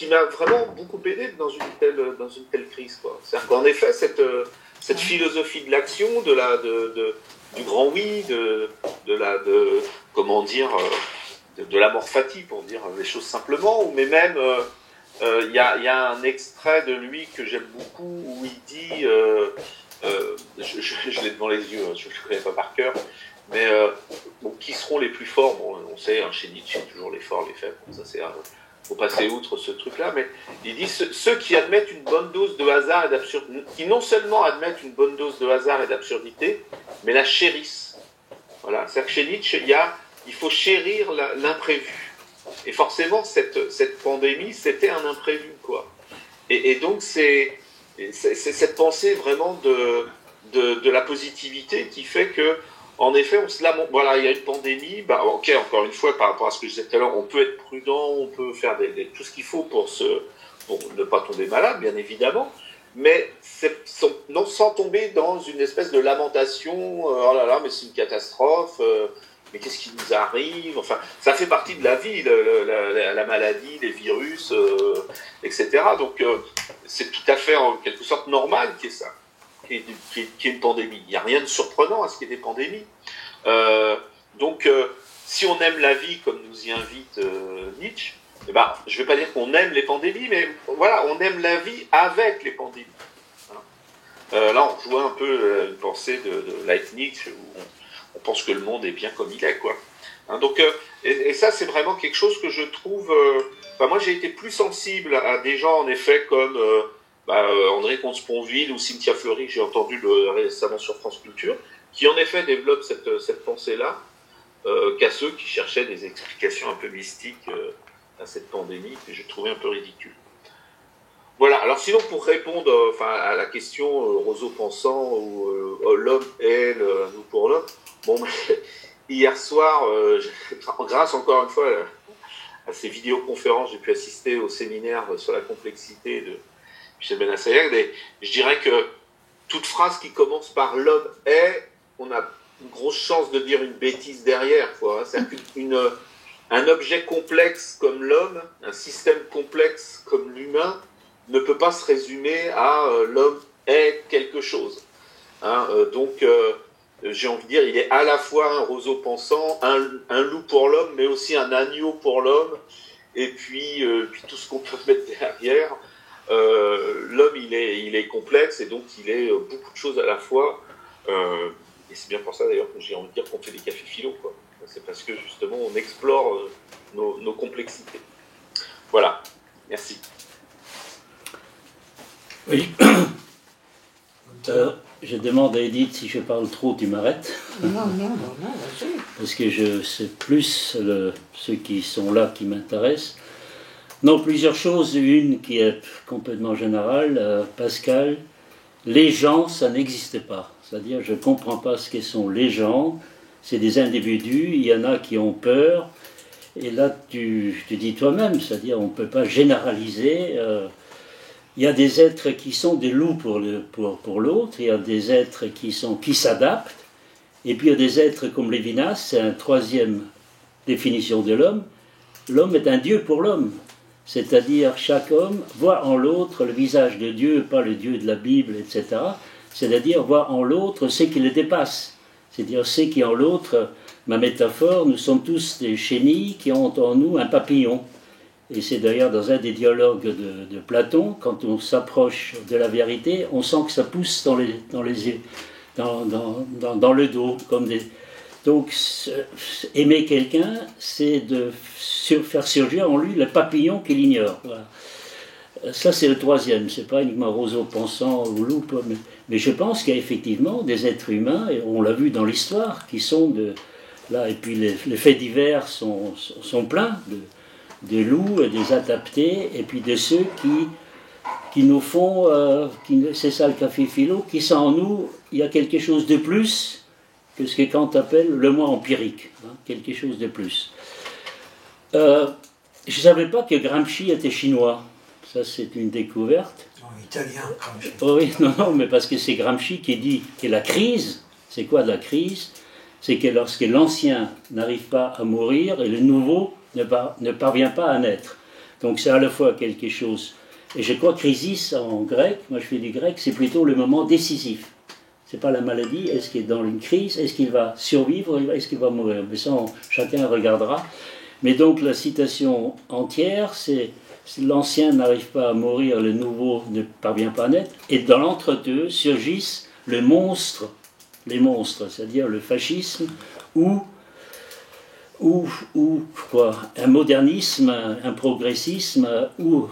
m'a vraiment beaucoup aidé dans une telle crise, quoi. C'est-à-dire qu'en effet, cette philosophie de l'action, du grand oui, comment dire, de l'amor fati, pour dire les choses simplement, mais même, il y a un extrait de lui que j'aime beaucoup, où il dit, je l'ai devant les yeux, je ne le connais pas par cœur, mais bon, qui seront les plus forts? Bon, on sait, hein, chez Nietzsche, toujours les forts, les faibles, bon, ça c'est... faut passer outre ce truc-là, mais il dit ceux qui admettent une bonne dose de hasard et d'absurdité, qui non seulement admettent une bonne dose de hasard et d'absurdité, mais la chérissent. Voilà, c'est-à-dire que chez Nietzsche, il faut chérir l'imprévu. Et forcément, cette pandémie, c'était un imprévu, quoi. Et donc, c'est cette pensée vraiment de la positivité qui fait que, en effet, voilà, il y a une pandémie, bah, ok, encore une fois, par rapport à ce que je disais tout à l'heure, on peut être prudent, on peut faire tout ce qu'il faut pour ne pas tomber malade, bien évidemment, mais sans tomber dans une espèce de lamentation, oh là là, mais c'est une catastrophe, mais qu'est-ce qui nous arrive? Enfin, ça fait partie de la vie, la maladie, les virus, etc. Donc, c'est tout à fait, en quelque sorte, normal qu'il y ait ça. Qui est une pandémie. Il n'y a rien de surprenant à ce qu'il y ait des pandémies. Donc, si on aime la vie, comme nous y invite Nietzsche, eh ben, je ne vais pas dire qu'on aime les pandémies, mais voilà, on aime la vie avec les pandémies. Là, on rejoint un peu une pensée de Leibniz, où on pense que le monde est bien comme il est, quoi. Hein, donc, et ça, c'est vraiment quelque chose que je trouve... moi, j'ai été plus sensible à des gens, en effet, comme... André Comte-Sponville ou Cynthia Fleury, j'ai entendu récemment sur France Culture, qui en effet développent cette pensée-là, qu'à ceux qui cherchaient des explications un peu mystiques à cette pandémie que j'ai trouvé un peu ridicule. Voilà, alors sinon pour répondre à la question roseau pensant ou l'homme est nous pour l'homme, bon, hier soir, grâce encore une fois à ces vidéoconférences, j'ai pu assister au séminaire sur la complexité de Michel Benassaïag, et je dirais que toute phrase qui commence par l'homme est, on a une grosse chance de dire une bêtise derrière, quoi. C'est-à-dire qu'un objet complexe comme l'homme, un système complexe comme l'humain, ne peut pas se résumer à l'homme est quelque chose. Hein, donc, j'ai envie de dire, il est à la fois un roseau pensant, un loup pour l'homme, mais aussi un agneau pour l'homme, et puis tout ce qu'on peut mettre derrière. L'homme, il est complexe, et donc il est beaucoup de choses à la fois. Et c'est bien pour ça, d'ailleurs, que j'ai envie de dire qu'on fait des cafés philo, quoi. C'est parce que, justement, on explore nos complexités. Voilà. Merci. Oui. Je demande à Edith si je parle trop, tu m'arrêtes. Non, vas-y. Parce que c'est plus ceux qui sont là qui m'intéressent. Non, plusieurs choses. Une qui est complètement générale. Pascal, les gens, ça n'existe pas. C'est-à-dire, je ne comprends pas ce que sont les gens. C'est des individus, il y en a qui ont peur. Et là, tu dis toi-même, c'est-à-dire, on ne peut pas généraliser. Il y a des êtres qui sont des loups pour l'autre, il y a des êtres qui s'adaptent, et puis il y a des êtres comme Lévinas, c'est une troisième définition de l'homme. L'homme est un Dieu pour l'homme, c'est-à-dire chaque homme voit en l'autre le visage de Dieu, pas le Dieu de la Bible, etc. C'est-à-dire voit en l'autre ce qui le dépasse, c'est-à-dire ce qui en l'autre, ma métaphore, nous sommes tous des chenilles qui ont en nous un papillon. Et c'est d'ailleurs dans un des dialogues de Platon, quand on s'approche de la vérité, on sent que ça pousse dans le dos. Donc, aimer quelqu'un, c'est de faire surgir en lui le papillon qu'il ignore. Voilà. Ça, c'est le troisième. C'est pas uniquement roseau pensant ou loup, mais je pense qu'il y a effectivement des êtres humains, et on l'a vu dans l'histoire, qui sont là. Et puis les faits divers sont pleins des loups, des adaptés, et puis de ceux qui nous font, c'est ça le café philo, qui sont en nous, il y a quelque chose de plus que ce que Kant appelle le moi empirique, hein, quelque chose de plus. Je ne savais pas que Gramsci était chinois, ça c'est une découverte. Non, italien, Gramsci. Oh oui, non, mais parce que c'est Gramsci qui dit que la crise, c'est quoi la crise? C'est que lorsque l'ancien n'arrive pas à mourir et le nouveau ne parvient pas à naître. Donc c'est à la fois quelque chose. Et je crois que crisis en grec, moi je fais du grec, c'est plutôt le moment décisif. C'est pas la maladie, est-ce qu'il est dans une crise, est-ce qu'il va survivre, est-ce qu'il va mourir? Mais ça, chacun regardera. Mais donc la citation entière, c'est l'ancien n'arrive pas à mourir, le nouveau ne parvient pas à naître. Et dans l'entre-deux surgissent les monstres, c'est-à-dire le fascisme ou quoi, un modernisme, un progressisme, ou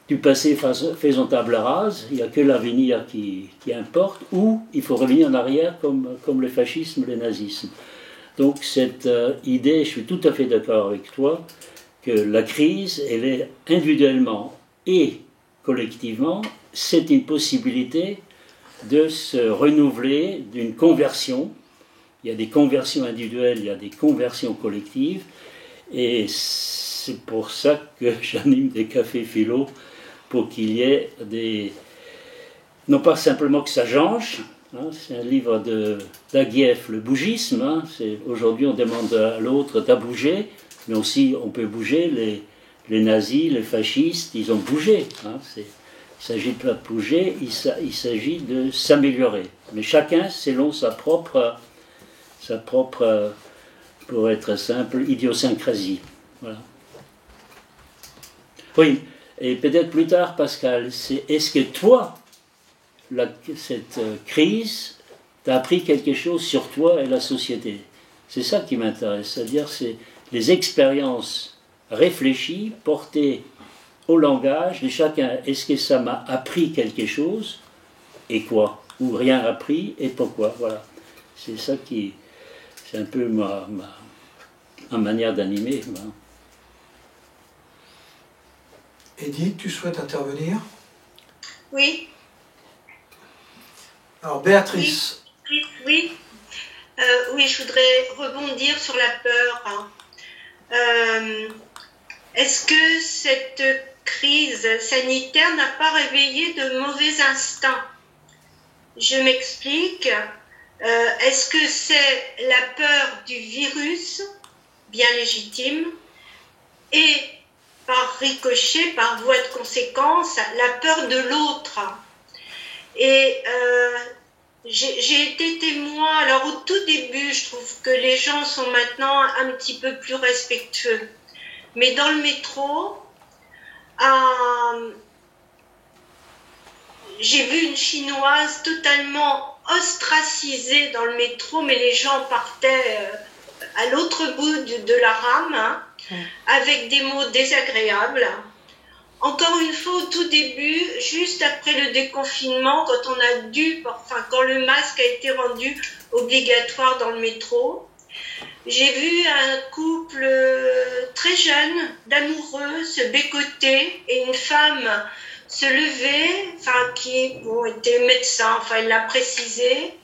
du passé faisons table rase, il n'y a que l'avenir qui importe, ou il faut revenir en arrière comme le fascisme, le nazisme. Donc cette idée, je suis tout à fait d'accord avec toi, que la crise, elle est individuellement et collectivement, c'est une possibilité de se renouveler, d'une conversion. Il y a des conversions individuelles, il y a des conversions collectives, et c'est pour ça que j'anime des cafés philo, pour qu'il y ait non pas simplement que ça change, hein, c'est un livre d'Aguieff, le bougisme, hein, aujourd'hui on demande à l'autre de bouger, mais aussi on peut bouger, les nazis, les fascistes, ils ont bougé, hein, il ne s'agit pas de bouger, il s'agit de s'améliorer, mais chacun selon sa propre, pour être simple, idiosyncrasie. Voilà. Oui, et peut-être plus tard, Pascal, est-ce que toi, cette crise, t'a appris quelque chose sur toi et la société? C'est ça qui m'intéresse, c'est-à-dire c'est les expériences réfléchies, portées au langage de chacun. Est-ce que ça m'a appris quelque chose, et quoi? Ou rien appris, et pourquoi? Voilà. C'est ça qui... C'est un peu ma manière d'animer. Edith, tu souhaites intervenir? Oui. Alors, Béatrice. Oui, je voudrais rebondir sur la peur. Est-ce que cette crise sanitaire n'a pas réveillé de mauvais instincts? Je m'explique. Est-ce que c'est la peur du virus, bien légitime, et par ricochet, par voie de conséquence, la peur de l'autre? Et j'ai été témoin. Alors au tout début, je trouve que les gens sont maintenant un petit peu plus respectueux. Mais dans le métro, j'ai vu une Chinoise totalement ostracisée dans le métro, mais les gens partaient à l'autre bout de la rame, hein, avec des mots désagréables. Encore une fois, au tout début, juste après le déconfinement, quand quand le masque a été rendu obligatoire dans le métro, j'ai vu un couple très jeune, d'amoureux, se bécoter et une femme se lever, qui était médecin, il l'a précisé,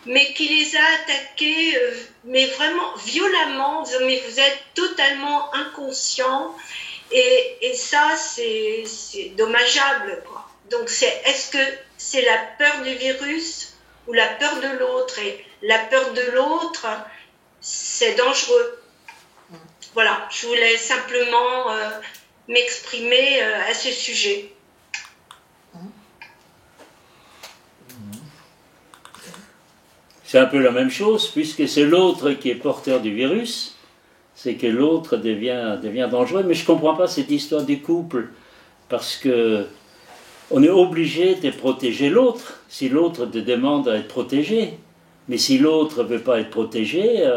mais qui les a attaqués, mais vraiment violemment, en disant, mais vous êtes totalement inconscients. Et ça, c'est dommageable, quoi. Donc, est-ce que c'est la peur du virus ou la peur de l'autre? Et la peur de l'autre, c'est dangereux. Voilà, je voulais simplement m'exprimer à ce sujet. C'est un peu la même chose, puisque c'est l'autre qui est porteur du virus. C'est que l'autre devient dangereux. Mais je ne comprends pas cette histoire du couple, parce que on est obligé de protéger l'autre, si l'autre te demande à être protégé. Mais si l'autre ne veut pas être protégé,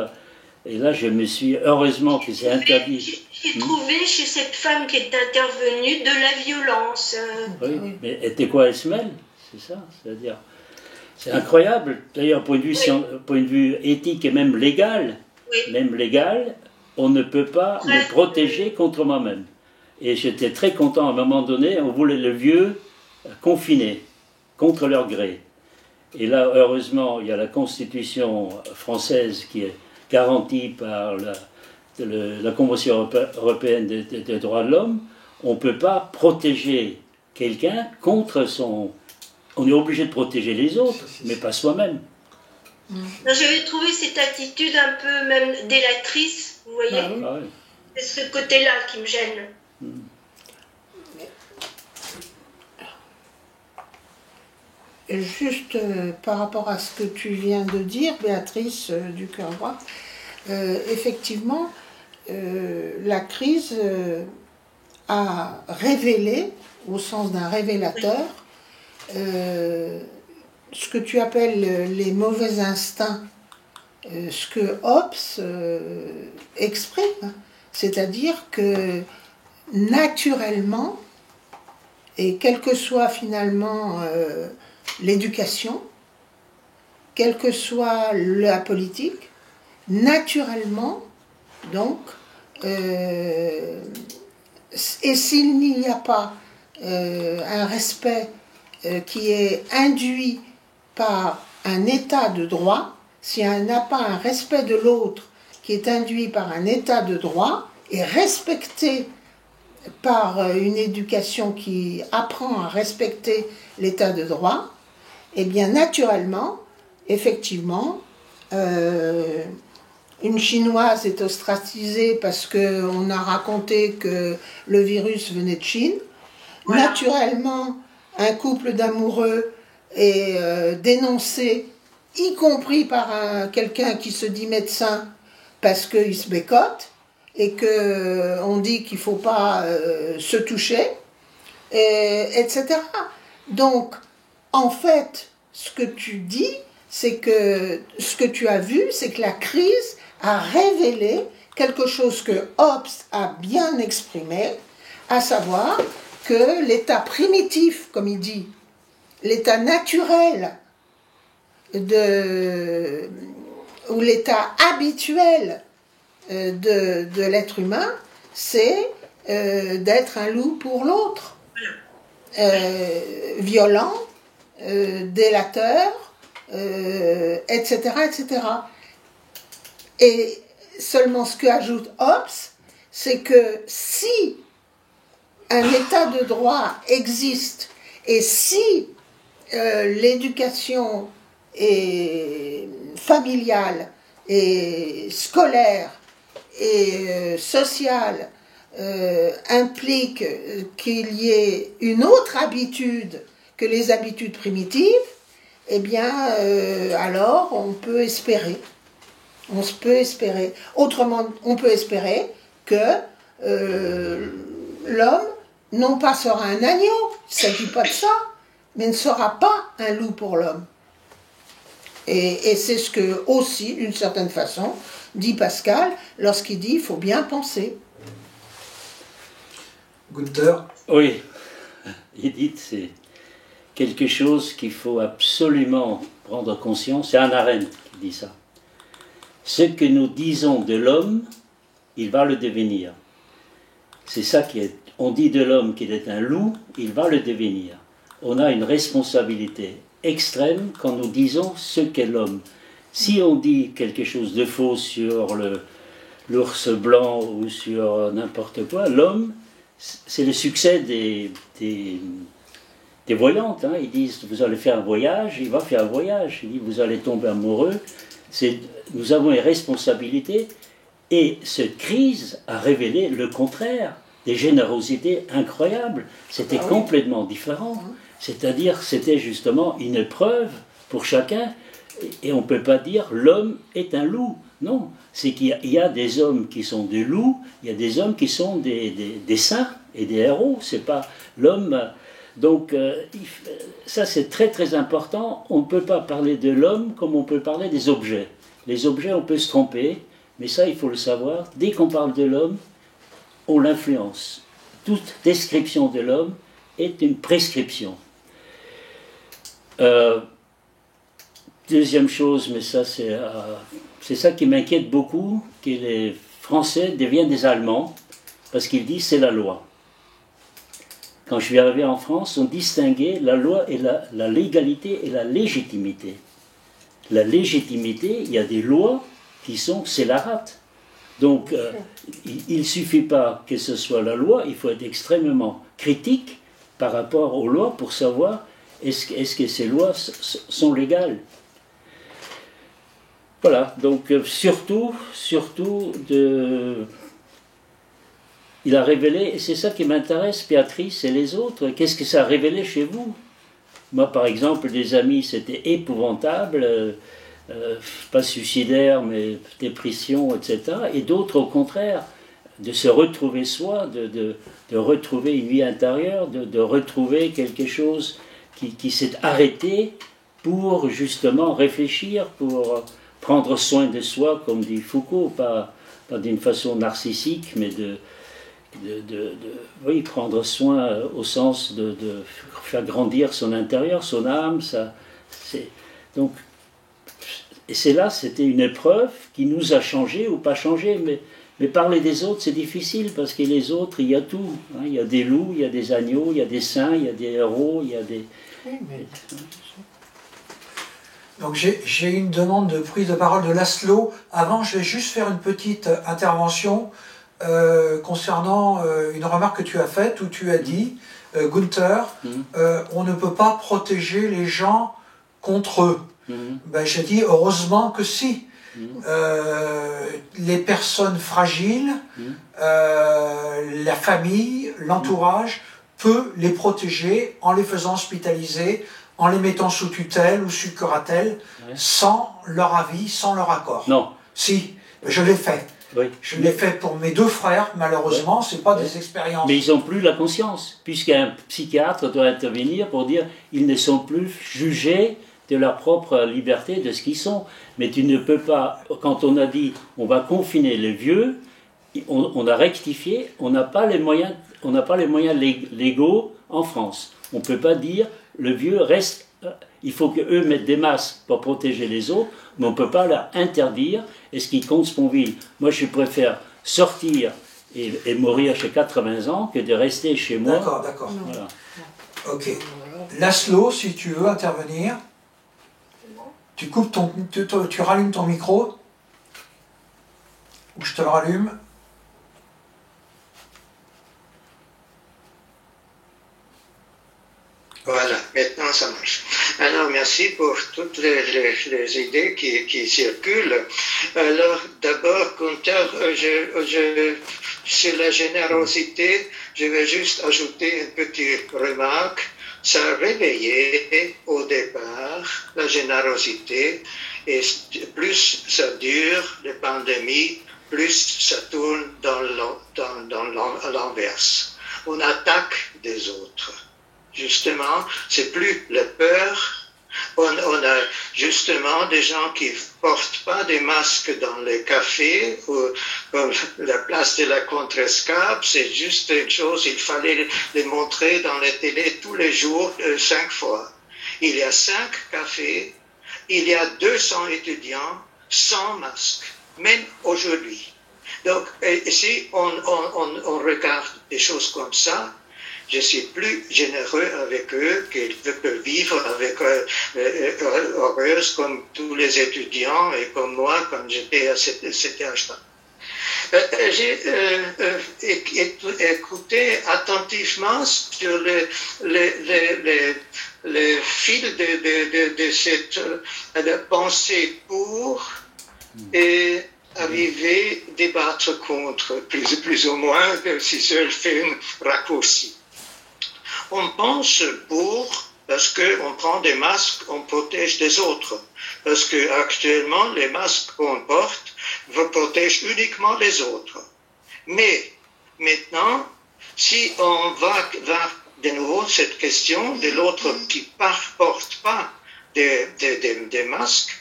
et là je me suis, heureusement que c'est interdit. J'ai trouvé chez cette femme qui est intervenue de la violence. Oui, mais de quoi elle se mêle? C'est ça, c'est-à-dire, c'est incroyable. D'ailleurs, point de vue éthique et même légal, on ne peut pas me protéger contre moi-même. Et j'étais très content, à un moment donné, on voulait le vieux confiné, contre leur gré. Et là, heureusement, il y a la Constitution française qui est garantie par la Convention européenne des droits de l'homme. On ne peut pas protéger quelqu'un contre son... On est obligé de protéger les autres, mais pas soi-même. J'avais trouvé cette attitude un peu même délatrice, vous voyez. Ah oui. C'est ce côté-là qui me gêne. Juste par rapport à ce que tu viens de dire, Béatrice du Cœur-Roi, effectivement, la crise a révélé, au sens d'un révélateur, ce que tu appelles les mauvais instincts, ce que Hobbes exprime, c'est-à-dire que naturellement, et quelle que soit finalement l'éducation, quelle que soit la politique, naturellement, donc, et s'il n'y a pas un respect qui est induit par un état de droit, s'il n'y a pas un respect de l'autre qui est induit par un état de droit et respecté par une éducation qui apprend à respecter l'état de droit, eh bien naturellement, effectivement, une Chinoise est ostracisée parce qu'on a raconté que le virus venait de Chine. Voilà. Naturellement, un couple d'amoureux est dénoncé, y compris par quelqu'un qui se dit médecin, parce qu'il se bécote, et qu'on dit qu'il ne faut pas se toucher, etc. Donc, en fait, ce que tu dis, c'est que ce que tu as vu, c'est que la crise a révélé quelque chose que Hobbes a bien exprimé, à savoir que l'état primitif, comme il dit, l'état naturel ou l'état habituel de l'être humain, c'est d'être un loup pour l'autre, violent, délateur, etc., etc. Et seulement ce que ajoute Hobbes, c'est que si un état de droit existe et si l'éducation familiale et scolaire et sociale implique qu'il y ait une autre habitude que les habitudes primitives, eh bien, alors on peut espérer. On se peut espérer. Autrement, on peut espérer que l'homme, non pas sera un agneau, il ne s'agit pas de ça, mais ne sera pas un loup pour l'homme. Et c'est ce que aussi, d'une certaine façon, dit Pascal lorsqu'il dit il faut bien penser. Gunther. Oui, Edith, c'est quelque chose qu'il faut absolument prendre conscience. C'est Hannah Arendt qui dit ça. Ce que nous disons de l'homme, il va le devenir. C'est ça qui est. On dit de l'homme qu'il est un loup, il va le devenir. On a une responsabilité extrême quand nous disons ce qu'est l'homme. Si on dit quelque chose de faux sur l'ours blanc ou sur n'importe quoi, l'homme, c'est le succès des voyantes. Hein. Ils disent, vous allez faire un voyage, il va faire un voyage. Ils disent, vous allez tomber amoureux. Nous avons une responsabilité. Et cette crise a révélé le contraire, des générosités incroyables. C'était complètement différent. C'est-à-dire, c'était justement une épreuve pour chacun. Et on ne peut pas dire l'homme est un loup. Non, c'est qu'il y a des hommes qui sont des loups, il y a des hommes qui sont des saints et des héros. C'est pas l'homme. Donc, ça c'est très très important. On ne peut pas parler de l'homme comme on peut parler des objets. Les objets, on peut se tromper, mais ça il faut le savoir. Dès qu'on parle de l'homme, on l'influence. Toute description de l'homme est une prescription. Deuxième chose, mais ça c'est ça qui m'inquiète beaucoup, que les Français deviennent des Allemands, parce qu'ils disent c'est la loi. Quand je suis arrivé en France, on distinguait la loi et la légalité et la légitimité. La légitimité, il y a des lois qui sont scélérates. Donc, il ne suffit pas que ce soit la loi, il faut être extrêmement critique par rapport aux lois pour savoir est-ce que ces lois sont légales. Voilà, donc surtout, il a révélé, et c'est ça qui m'intéresse, Béatrice et les autres, qu'est-ce que ça a révélé chez vous? Moi, par exemple, des amis, c'était épouvantable, pas suicidaire, mais dépression, etc. Et d'autres, au contraire, de se retrouver soi, de retrouver une vie intérieure, de retrouver quelque chose qui s'est arrêté pour justement réfléchir, pour prendre soin de soi, comme dit Foucault, pas d'une façon narcissique, mais oui, prendre soin au sens de faire grandir son intérieur, son âme. Donc, et c'est là, c'était une épreuve qui nous a changé ou pas changé, mais parler des autres, c'est difficile, parce que les autres, il y a tout. Hein, il y a des loups, il y a des agneaux, il y a des saints, il y a des héros, il y a des... Oui, mais... Donc j'ai une demande de prise de parole de Laszlo. Avant, je vais juste faire une petite intervention concernant une remarque que tu as faite, où tu as dit, Gunther, on ne peut pas protéger les gens contre eux. Ben, j'ai dit, heureusement que si. Les personnes fragiles, la famille, l'entourage peut les protéger en les faisant hospitaliser, en les mettant sous tutelle ou sous curatelle, sans leur avis, sans leur accord. Non. Si, je l'ai fait. Oui. Je l'ai fait pour mes deux frères, malheureusement, c'est pas des expériences. Mais ils n'ont plus la conscience, puisqu'un psychiatre doit intervenir pour dire ils ne sont plus jugés de leur propre liberté, de ce qu'ils sont. Mais tu ne peux pas, quand on a dit on va confiner les vieux, on a rectifié, on n'a pas les moyens légaux en France. On ne peut pas dire le vieux reste, il faut qu'eux mettent des masques pour protéger les autres, mais on ne peut pas leur interdire. Et ce qui compte, Sponville, moi je préfère sortir et mourir chez 80 ans que de rester chez moi. D'accord. Voilà. Ok. Laszlo, si tu veux intervenir, tu coupes tu rallumes ton micro, ou je te le rallume. Voilà, maintenant ça marche. Alors merci pour toutes les idées qui circulent. Alors d'abord, Gunther, sur la générosité, je vais juste ajouter une petite remarque. ça a réveillé au départ la générosité, et plus ça dure, les pandémies, plus ça tourne à l'inverse. On attaque des autres. Justement, c'est plus la peur. On a justement des gens qui portent pas des masques dans les cafés ou comme la place de la Contrescarpe, c'est juste une chose, il fallait les montrer dans les télés tous les jours, 5 fois. Il y a 5 cafés, il y a 200 étudiants sans masque, même aujourd'hui. Donc, si on regarde des choses comme ça, je suis plus généreux avec eux qu'ils peuvent vivre avec heureuse comme tous les étudiants et comme moi quand j'étais à cet âge-là. J'ai écouté attentivement sur le fil de cette pensée pour et arriver à débattre contre, plus ou moins, si je fais un raccourci. On pense pour, parce qu'on prend des masques, on protège des autres. Parce que actuellement, les masques qu'on porte protègent uniquement les autres. Mais maintenant, si on va de nouveau cette question de l'autre qui ne porte pas des masques,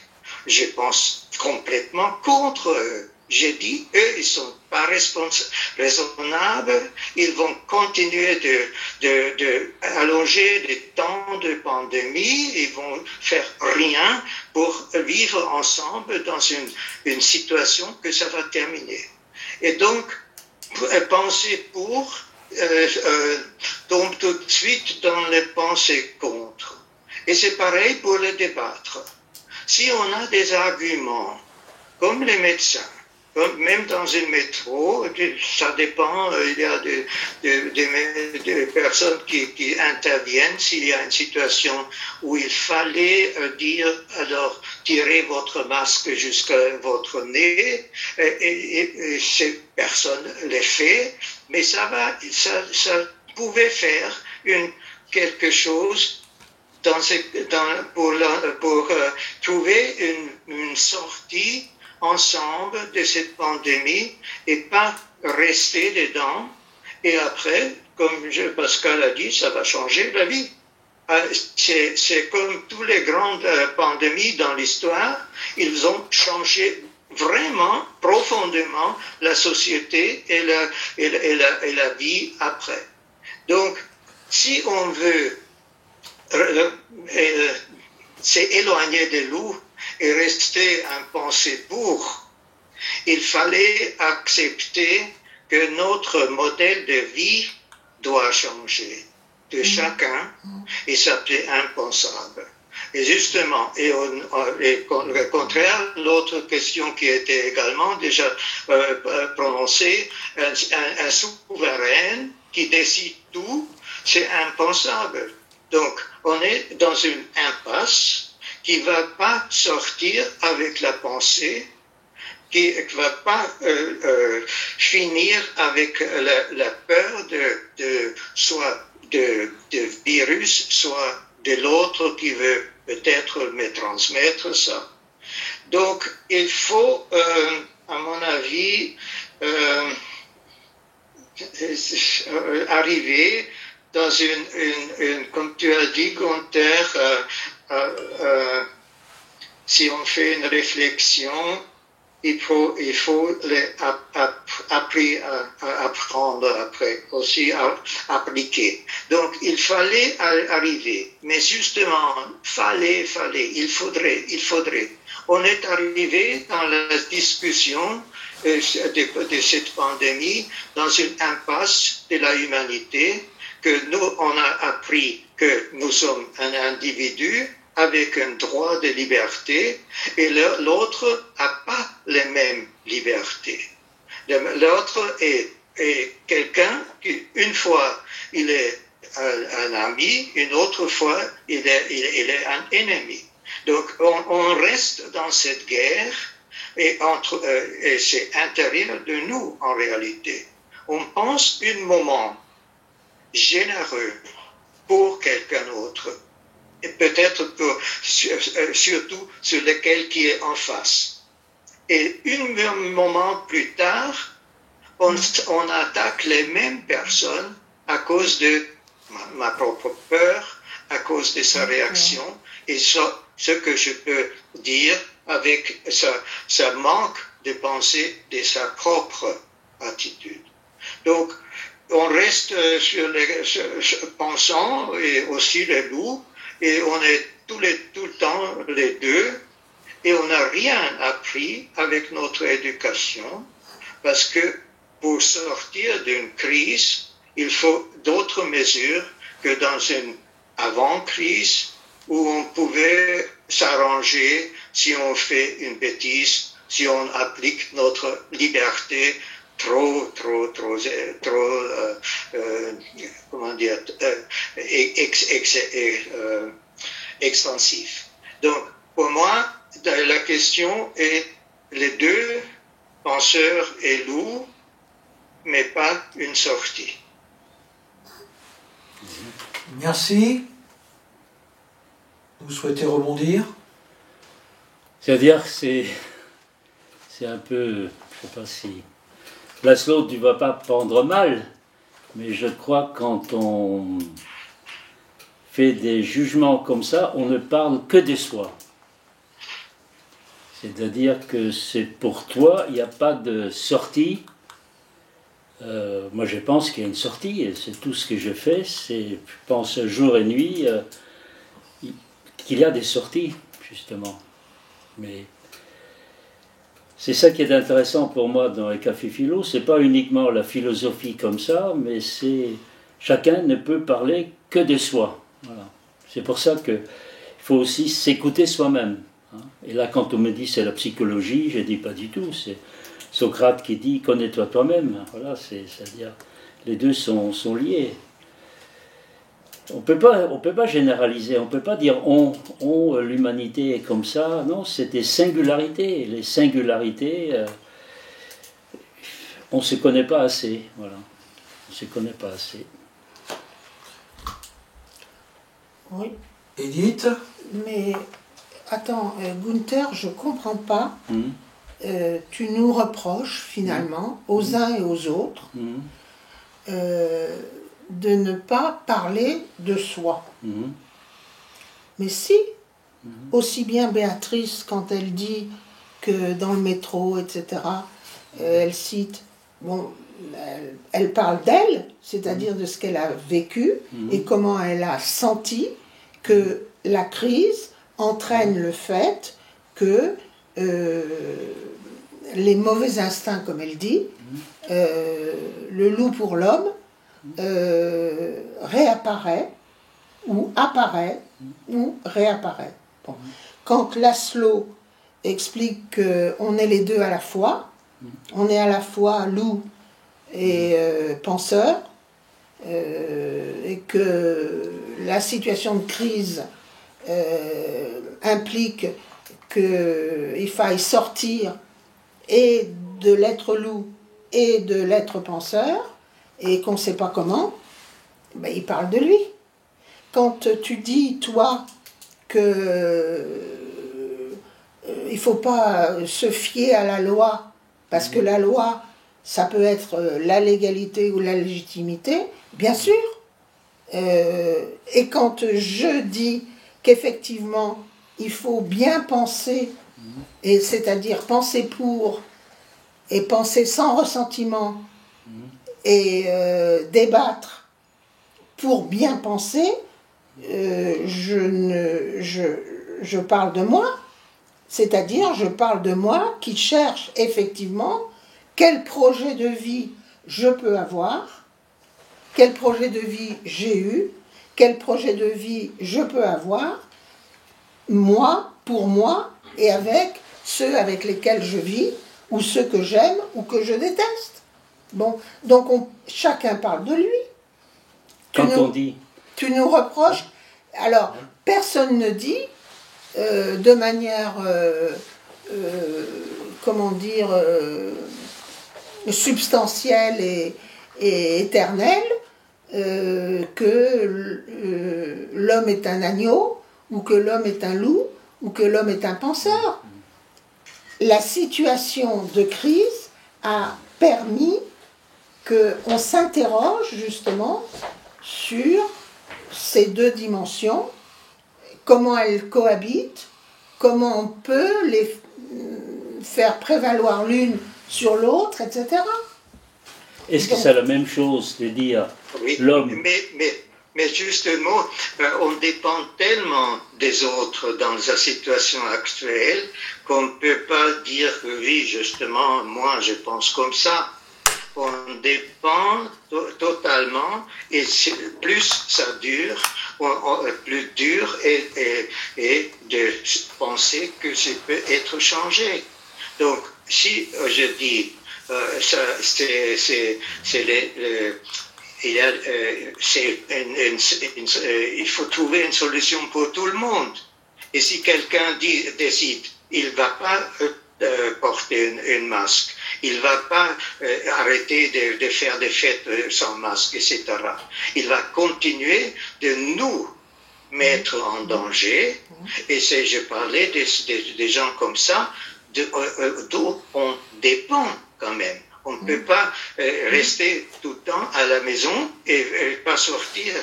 je pense complètement contre eux. J'ai dit, eux, ils sont pas raisonnables, ils vont continuer de allonger les temps de pandémie, ils vont faire rien pour vivre ensemble dans une situation que ça va terminer. Et donc, penser pour tombe tout de suite dans les pensées contre. Et c'est pareil pour le débattre. Si on a des arguments, comme les médecins, même dans un métro, ça dépend, il y a des personnes qui interviennent s'il y a une situation où il fallait dire, alors tirez votre masque jusqu'à votre nez, et ces personnes le font, mais ça pouvait faire quelque chose pour trouver une sortie ensemble de cette pandémie et pas rester dedans. Et après, comme Pascal a dit, ça va changer la vie. C'est comme toutes les grandes pandémies dans l'histoire, ils ont changé vraiment profondément la société et la vie après. Donc, si on veut s'éloigner des loups et rester en pensée pour, il fallait accepter que notre modèle de vie doit changer de chacun et ça c'est impensable. Et justement, le contraire, l'autre question qui était également déjà prononcée, un souverain qui décide tout, c'est impensable. Donc, on est dans une impasse qui ne va pas sortir avec la pensée, qui ne va pas finir avec la peur soit de virus, soit de l'autre qui veut peut-être me transmettre ça. Donc, il faut, à mon avis, arriver dans une comme tu as dit, Gunther, si on fait une réflexion, il faut apprendre après, aussi appliquer. Donc, il fallait arriver. Mais justement, il faudrait. On est arrivé dans la discussion de cette pandémie dans une impasse de la humanité, que nous, on a appris que nous sommes un individu avec un droit de liberté et l'autre n'a pas les mêmes libertés. L'autre est quelqu'un qui, une fois, il est un ami, une autre fois, il est un ennemi. Donc, on reste dans cette guerre et c'est intérieur de nous, en réalité. On pense un moment généreux pour quelqu'un d'autre. Et peut-être surtout sur lequel qui est en face. Et un moment plus tard, on attaque les mêmes personnes à cause de ma propre peur, à cause de sa réaction, et ce que je peux dire avec sa manque de pensée de sa propre attitude. Donc, on reste sur les pensants et aussi les loups, et on est tout le temps les deux, et on n'a rien appris avec notre éducation, parce que pour sortir d'une crise, il faut d'autres mesures que dans une avant-crise où on pouvait s'arranger si on fait une bêtise, si on applique notre liberté trop extensive. Donc, pour moi, la question est les deux, penseurs et loups, mais pas une sortie. Merci. Vous souhaitez rebondir? C'est-à-dire que c'est un peu, je ne sais pas si Laszlo, tu ne vas pas prendre mal, mais je crois que quand on fait des jugements comme ça, on ne parle que de soi. C'est-à-dire que c'est pour toi, il n'y a pas de sortie. Moi, je pense qu'il y a une sortie, et c'est tout ce que je fais. Je pense jour et nuit qu'il y a des sorties, justement. Mais c'est ça qui est intéressant pour moi dans les cafés philo. C'est pas uniquement la philosophie comme ça, mais chacun ne peut parler que de soi. Voilà. C'est pour ça qu'il faut aussi s'écouter soi-même. Et là, quand on me dit c'est la psychologie, je dis pas du tout. C'est Socrate qui dit connais-toi toi-même. Voilà, c'est-à-dire les deux sont liés. On peut pas généraliser. On peut pas dire l'humanité est comme ça. Non, c'est des singularités. Les singularités, on se connaît pas assez. Voilà, on se connaît pas assez. Oui. Edith? Mais attends, Gunther, je comprends pas. Tu nous reproches finalement aux uns et aux autres de ne pas parler de soi. Mais si, aussi bien Béatrice quand elle dit que dans le métro, etc., elle cite, bon, elle parle d'elle, c'est-à-dire de ce qu'elle a vécu et comment elle a senti que la crise entraîne le fait que les mauvais instincts, comme elle dit, le loup pour l'homme, réapparaît, ou apparaît, ou réapparaît. Bon. Quand Laszlo explique qu'on est les deux à la fois, on est à la fois loup et penseur, et que la situation de crise implique qu'il faille sortir et de l'être loup et de l'être penseur, et qu'on ne sait pas comment, ben, il parle de lui. Quand tu dis, toi, que il ne faut pas se fier à la loi, parce que la loi, ça peut être la légalité ou la légitimité, bien sûr. Et quand je dis qu'effectivement, il faut bien penser, et c'est-à-dire penser pour, et penser sans ressentiment, et débattre pour bien penser, je parle de moi, c'est-à-dire je parle de moi qui cherche effectivement quel projet de vie je peux avoir, quel projet de vie j'ai eu, quel projet de vie je peux avoir, moi, pour moi, et avec ceux avec lesquels je vis, ou ceux que j'aime ou que je déteste. Bon, donc chacun parle de lui. Tu nous reproches. Alors, personne ne dit de manière, substantielle et éternelle, que l'homme est un agneau, ou que l'homme est un loup, ou que l'homme est un penseur. La situation de crise a permis qu'on s'interroge justement sur ces deux dimensions, comment elles cohabitent, comment on peut les faire prévaloir l'une sur l'autre, etc. Est-ce que c'est la même chose de dire Oui, l'homme... mais justement, on dépend tellement des autres dans la situation actuelle qu'on ne peut pas dire que oui, justement, moi je pense comme ça. On dépend totalement et plus ça dure, plus dur est de penser que ça peut être changé. Donc, si je dis, il faut trouver une solution pour tout le monde. Et si quelqu'un décide, il ne va pas porter un masque, il ne va pas arrêter de faire des fêtes sans masque, etc. Il va continuer de nous mettre en danger. Et je parlais des gens comme ça, d'où on dépend quand même. On ne peut pas rester tout le temps à la maison et pas sortir.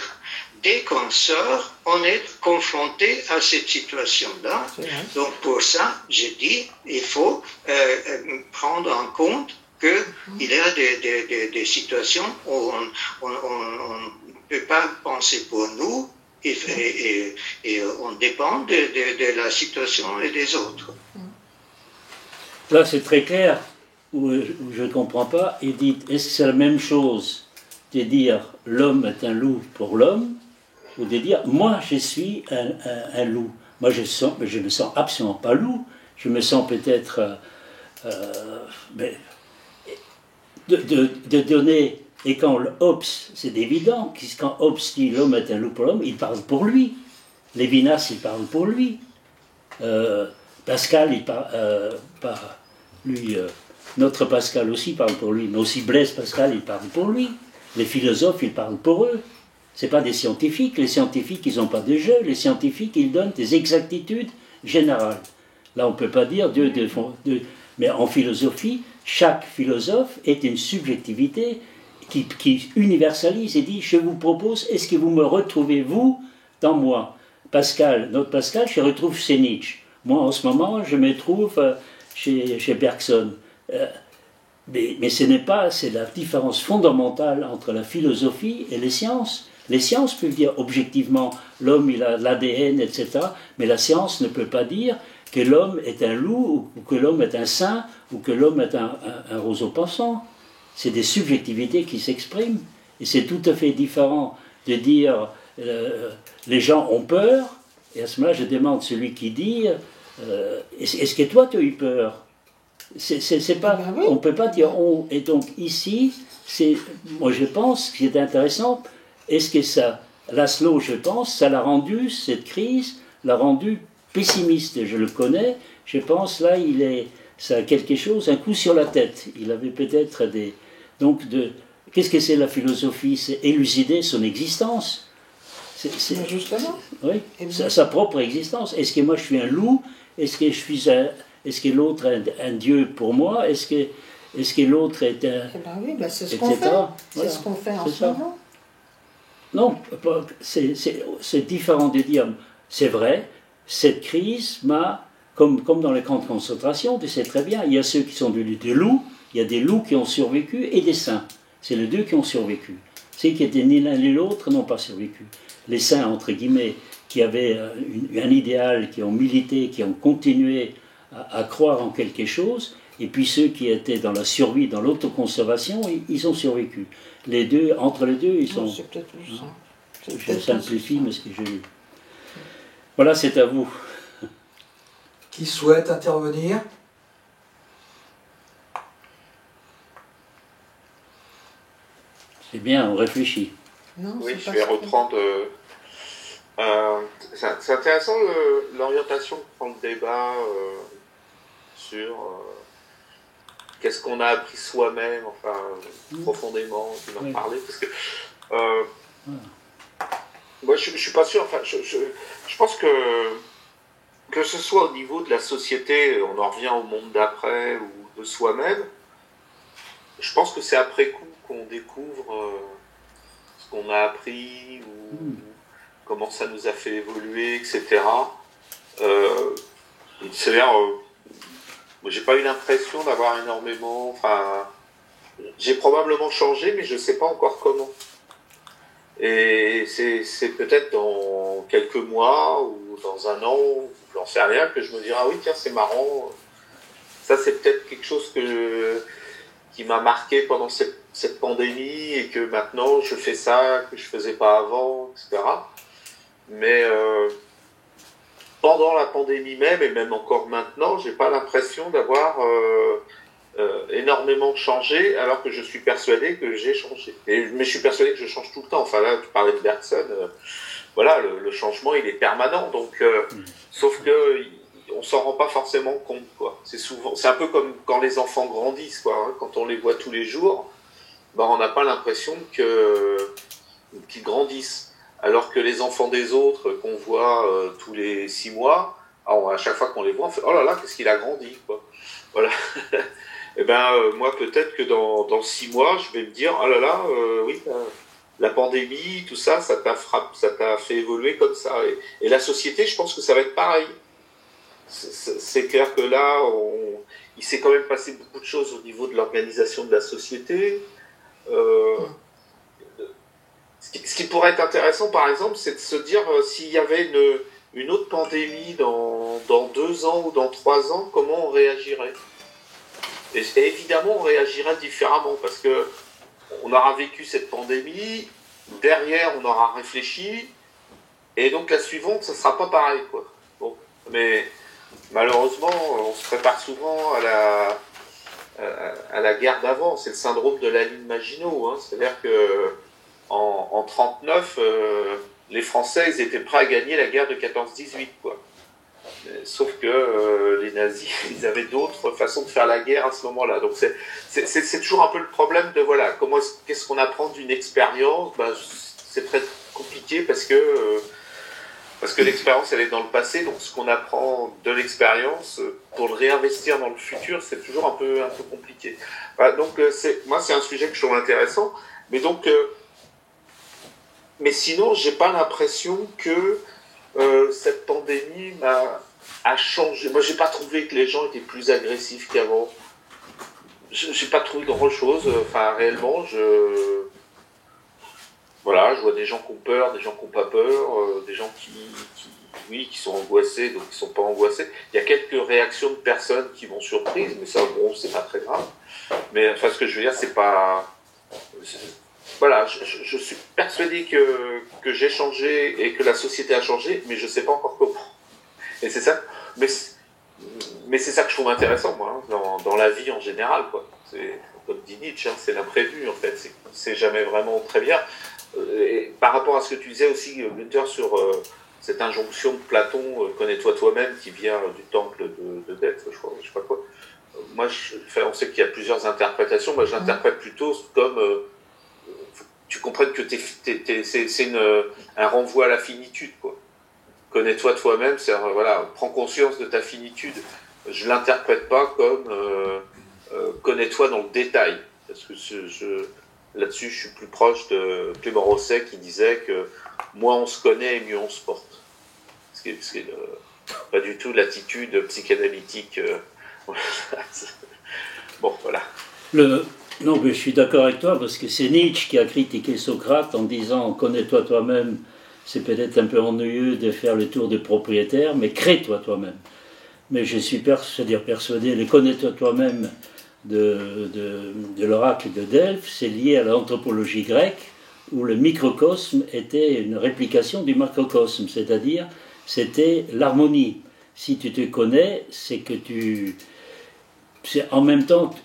Dès qu'on sort, on est confronté à cette situation-là. Donc pour ça, je dis, il faut prendre en compte qu'il y a des situations où on ne peut pas penser pour nous et on dépend de la situation et des autres. Là, c'est très clair, où je ne comprends pas. Il dit, est-ce que c'est la même chose de dire l'homme est un loup pour l'homme, ou de dire moi je suis un loup. Moi je me sens absolument pas loup. Je me sens peut-être de donner. Et quand Hobbes, c'est évident, quand Hobbes dit l'homme est un loup pour l'homme, il parle pour lui. Lévinas, il parle pour lui. Pascal, il parle lui. Notre Pascal aussi parle pour lui, mais aussi Blaise Pascal, il parle pour lui. Les philosophes, ils parlent pour eux. Ce n'est pas des scientifiques. Les scientifiques, ils n'ont pas de jeu. Les scientifiques, ils donnent des exactitudes générales. Là, on ne peut pas dire mais en philosophie, chaque philosophe est une subjectivité qui universalise et dit, je vous propose, est-ce que vous me retrouvez, vous, dans moi? Pascal, notre Pascal, je retrouve chez Nietzsche. Moi, en ce moment, je me trouve chez Bergson. Mais ce n'est pas, c'est la différence fondamentale entre la philosophie et les sciences. Les sciences peuvent dire objectivement l'homme il a l'ADN, etc. Mais la science ne peut pas dire que l'homme est un loup, ou que l'homme est un saint, ou que l'homme est un roseau pensant. C'est des subjectivités qui s'expriment. Et c'est tout à fait différent de dire les gens ont peur, et à ce moment-là je demande celui qui dit est-ce que toi tu as eu peur? C'est pas, Ben oui. on ne peut pas dire on. Et donc ici, moi je pense que c'est intéressant. Est-ce que ça, Laszlo, je pense, ça l'a rendu, cette crise, l'a rendu pessimiste. Je le connais, je pense là, ça a quelque chose, un coup sur la tête. Il avait peut-être des. Donc, qu'est-ce que c'est la philosophie? C'est élucider son existence. Justement. Oui, sa propre existence. Est-ce que moi je suis un loup? Est-ce que l'autre est un dieu pour moi? Est-ce que l'autre est un... Eh ben oui, c'est ce qu'on fait. C'est ce qu'on fait en ce moment. Non, c'est différent de dire, c'est vrai, cette crise m'a, comme dans les camps de concentration, tu sais très bien, il y a ceux qui sont devenus des loups, il y a des loups qui ont survécu et des saints. C'est les deux qui ont survécu. Ceux qui étaient ni l'un ni l'autre n'ont pas survécu. Les saints, entre guillemets, qui avaient un idéal, qui ont milité, qui ont continué à croire en quelque chose, et puis ceux qui étaient dans la survie, dans l'autoconservation, ils ont survécu. Les deux, entre les deux, ils sont... C'est peut-être ça. Je simplifie, mais ce que j'ai lu. Voilà, c'est à vous. Qui souhaite intervenir? C'est bien, on réfléchit. Non, Oui, c'est je pas vais ça. reprendre. C'est intéressant l'orientation que prend le débat sur qu'est-ce qu'on a appris soi-même, enfin profondément, tu m'en Oui. parlais, parce que Moi, je suis pas sûr. Enfin, je pense que ce soit au niveau de la société, on en revient au monde d'après ou de soi-même, je pense que c'est après coup qu'on découvre ce qu'on a appris ou comment ça nous a fait évoluer, etc. C'est-à-dire, moi, j'ai pas eu l'impression d'avoir énormément. Enfin, j'ai probablement changé, mais je sais pas encore comment. Et c'est peut-être dans quelques mois ou dans un an, j'en sais rien, que je me dirai, ah oui, tiens, c'est marrant. Ça, c'est peut-être quelque chose qui m'a marqué pendant cette pandémie et que maintenant, je fais ça, que je faisais pas avant, etc. Mais pendant la pandémie même, et même encore maintenant, j'ai pas l'impression d'avoir énormément changé, alors que je suis persuadé que j'ai changé. Mais je suis persuadé que je change tout le temps. Enfin là, tu parlais de Bergson, voilà, le changement, il est permanent. Donc, sauf que on s'en rend pas forcément compte, quoi. C'est un peu comme quand les enfants grandissent, quoi. Hein. Quand on les voit tous les jours, ben, on n'a pas l'impression qu'ils grandissent. Alors que les enfants des autres qu'on voit tous les 6 mois, alors, à chaque fois qu'on les voit, on fait « Oh là là, qu'est-ce qu'il a grandi !» quoi. Voilà. Et ben moi, peut-être que dans 6 mois, je vais me dire « Oh là là, oui, la pandémie, tout ça, ça t'a fait évoluer comme ça. » Et la société, je pense que ça va être pareil. C'est clair que là, il s'est quand même passé beaucoup de choses au niveau de l'organisation de la société. Ce qui pourrait être intéressant, par exemple, c'est de se dire s'il y avait une autre pandémie dans 2 ans ou dans 3 ans, comment on réagirait. Et évidemment, on réagirait différemment parce que on aura vécu cette pandémie, derrière, on aura réfléchi, et donc la suivante, ça sera pas pareil, quoi. Bon, mais malheureusement, on se prépare souvent à la guerre d'avant. C'est le syndrome de la ligne Maginot. Hein. C'est-à-dire que en 1939, les Français, ils étaient prêts à gagner la guerre de 14-18, quoi. Sauf que les nazis, ils avaient d'autres façons de faire la guerre à ce moment-là. Donc c'est toujours un peu le problème de voilà, qu'est-ce qu'on apprend d'une expérience. Ben, c'est très compliqué parce que l'expérience elle est dans le passé, donc ce qu'on apprend de l'expérience pour le réinvestir dans le futur, c'est toujours un peu compliqué. Voilà, donc moi c'est un sujet que je trouve intéressant, mais donc mais sinon j'ai pas l'impression que cette pandémie a changé. Moi j'ai pas trouvé que les gens étaient plus agressifs qu'avant. J'ai pas trouvé grand chose. Enfin réellement voilà, je vois des gens qui ont peur, des gens qui n'ont pas peur, des gens qui sont angoissés, donc qui ne sont pas angoissés. Il y a quelques réactions de personnes qui m'ont surprise, mais ça, bon, c'est pas très grave. Mais enfin, ce que je veux dire, c'est pas... Voilà, je suis persuadé que j'ai changé et que la société a changé, mais je ne sais pas encore comment. Et c'est ça... Mais c'est ça que je trouve intéressant, moi, hein, dans la vie en général, quoi. C'est, comme dit Nietzsche, hein, c'est l'imprévu, en fait. C'est jamais vraiment très bien. Et par rapport à ce que tu disais aussi, Günther, sur cette injonction de Platon, connais-toi toi-même, qui vient du temple de Delphes, je sais pas quoi. Moi, on sait qu'il y a plusieurs interprétations. Moi, je l'interprète plutôt comme tu comprennes que c'est un renvoi à la finitude, quoi. Connais-toi toi-même, c'est voilà, prends conscience de ta finitude. Je l'interprète pas comme connais-toi dans le détail, parce que là-dessus, je suis plus proche de Clément Rosset qui disait que moins on se connaît et mieux on se porte. Ce qui est pas du tout l'attitude psychanalytique. Bon, voilà. Non, mais je suis d'accord avec toi, parce que c'est Nietzsche qui a critiqué Socrate en disant « Connais-toi toi-même, c'est peut-être un peu ennuyeux de faire le tour des propriétaires, mais crée-toi toi-même. » Mais je suis persuadé, le « Connais-toi toi-même » de l'oracle de Delphes, c'est lié à l'anthropologie grecque, où le microcosme était une réplication du macrocosme, c'est-à-dire c'était l'harmonie. Si tu te connais, c'est que c'est en même temps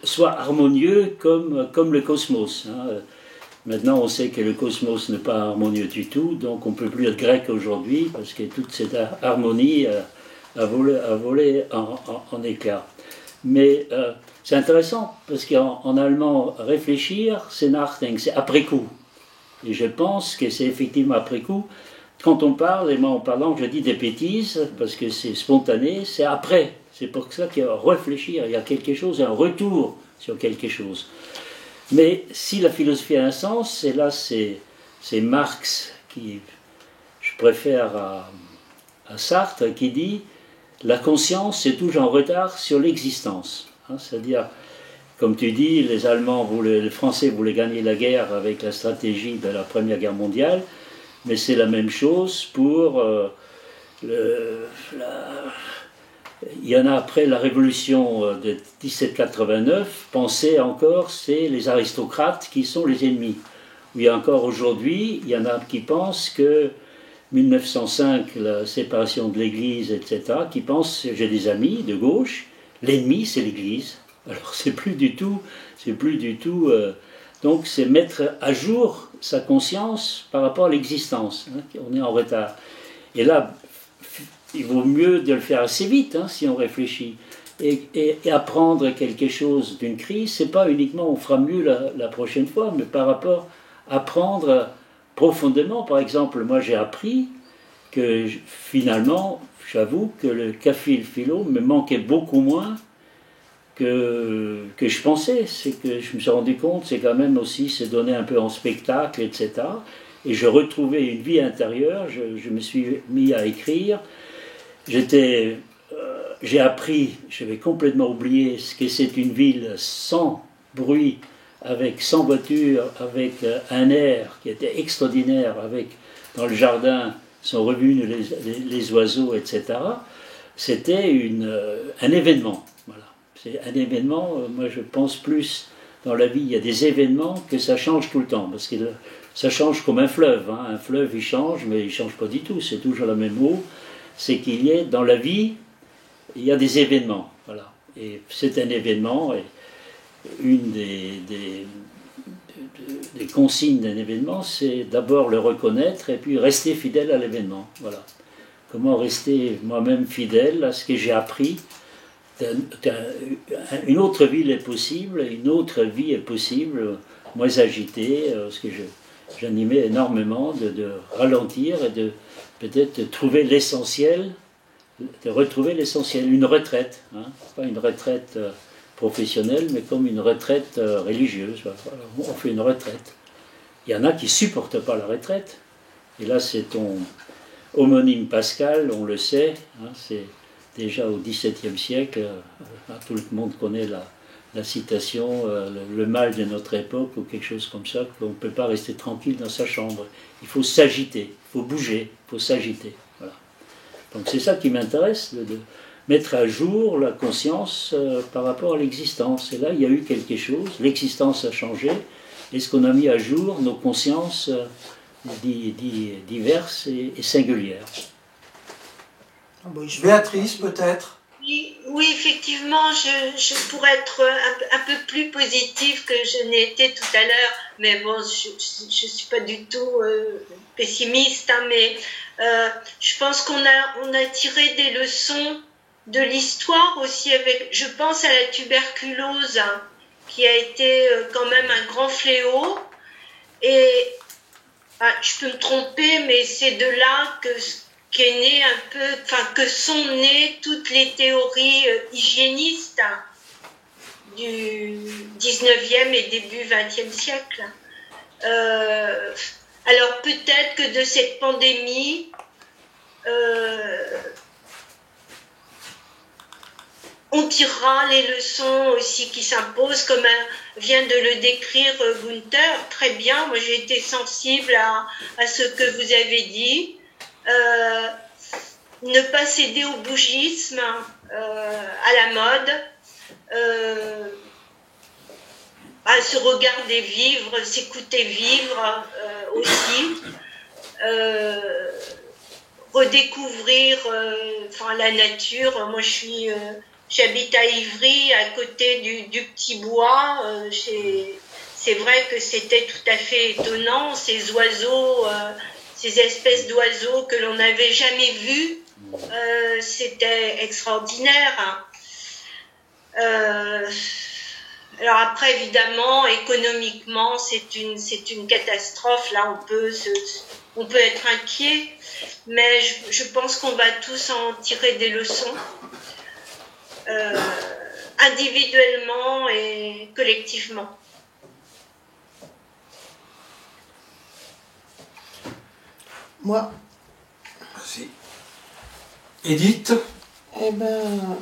soit harmonieux comme le cosmos. Hein. Maintenant, on sait que le cosmos n'est pas harmonieux du tout, donc on ne peut plus être grec aujourd'hui, parce que toute cette harmonie a volé en éclats. Mais c'est intéressant, parce qu'en allemand, réfléchir, c'est nachdenken, c'est après coup. Et je pense que c'est effectivement après coup, quand on parle, et moi en parlant, je dis des bêtises, parce que c'est spontané, c'est après. C'est pour ça qu'il y a à réfléchir, il y a quelque chose, un retour sur quelque chose. Mais si la philosophie a un sens, et là c'est Marx qui, je préfère à Sartre, qui dit la conscience c'est toujours en retard sur l'existence. C'est-à-dire, comme tu dis, les Français voulaient gagner la guerre avec la stratégie de la Première Guerre mondiale, mais c'est la même chose pour il y en a après la révolution de 1789, pensez encore, c'est les aristocrates qui sont les ennemis. Il y a encore aujourd'hui, il y en a qui pensent que 1905, la séparation de l'Église, etc., qui pensent, j'ai des amis de gauche, l'ennemi c'est l'Église. Alors c'est plus du tout, donc c'est mettre à jour sa conscience par rapport à l'existence. On est en retard. Et là, il vaut mieux de le faire assez vite, si on réfléchit. Et apprendre quelque chose d'une crise, c'est pas uniquement on fera mieux la prochaine fois, mais par rapport à apprendre profondément. Par exemple, moi j'ai appris que finalement, j'avoue que le café et le philo me manquait beaucoup moins que je pensais. C'est que je me suis rendu compte, c'est quand même aussi se donner un peu en spectacle, etc. Et je retrouvais une vie intérieure, je me suis mis à écrire. J'ai appris, j'avais complètement oublié ce que c'est une ville sans bruit, sans voiture, avec un air qui était extraordinaire, avec dans le jardin sont revenus les oiseaux, etc. C'était un événement. Voilà. C'est un événement, moi je pense plus dans la vie, il y a des événements que ça change tout le temps, parce que ça change comme un fleuve. Un fleuve il change, mais il ne change pas du tout, c'est toujours la même eau. C'est qu'il y a dans la vie, il y a des événements. Voilà. Et c'est un événement, et une des consignes d'un événement, c'est d'abord le reconnaître et puis rester fidèle à l'événement. Voilà. Comment rester moi-même fidèle à ce que j'ai appris. Une autre ville est possible, une autre vie est possible, moins agitée, parce que j'animais énormément de ralentir et de peut-être trouver l'essentiel, de retrouver l'essentiel, une retraite, pas une retraite professionnelle, mais comme une retraite religieuse. On fait une retraite. Il y en a qui ne supportent pas la retraite, et là c'est ton homonyme Pascal, on le sait, c'est déjà au XVIIe siècle, tout le monde connaît la citation, le mal de notre époque, ou quelque chose comme ça, qu'on ne peut pas rester tranquille dans sa chambre. Il faut s'agiter, il faut bouger, il faut s'agiter. Voilà. Donc c'est ça qui m'intéresse, de mettre à jour la conscience par rapport à l'existence. Et là, il y a eu quelque chose, l'existence a changé, est-ce qu'on a mis à jour nos consciences diverses et singulières. Béatrice, peut-être? Oui, effectivement, je pourrais être un peu plus positive que je n'ai été tout à l'heure, mais bon, je ne suis pas du tout pessimiste, mais je pense qu'on a tiré des leçons de l'histoire aussi, je pense à la tuberculose, qui a été quand même un grand fléau, et je peux me tromper, mais c'est de là qu'est né un peu, que sont nées toutes les théories hygiénistes du 19e et début 20e siècle. Alors peut-être que de cette pandémie, on tirera les leçons aussi qui s'imposent, comme vient de le décrire Gunther. Très bien, moi j'ai été sensible à ce que vous avez dit. Ne pas céder au bougisme, à la mode, à se regarder vivre, s'écouter vivre aussi, redécouvrir la nature. Moi j'habite à Ivry, à côté du petit bois. C'est vrai que c'était tout à fait étonnant, ces oiseaux, ces espèces d'oiseaux que l'on n'avait jamais vus. C'était extraordinaire. Alors après, évidemment, économiquement, c'est une catastrophe. Là, on peut être inquiet, mais je pense qu'on va tous en tirer des leçons, individuellement et collectivement. Moi, Vas-y. Edith? eh ben,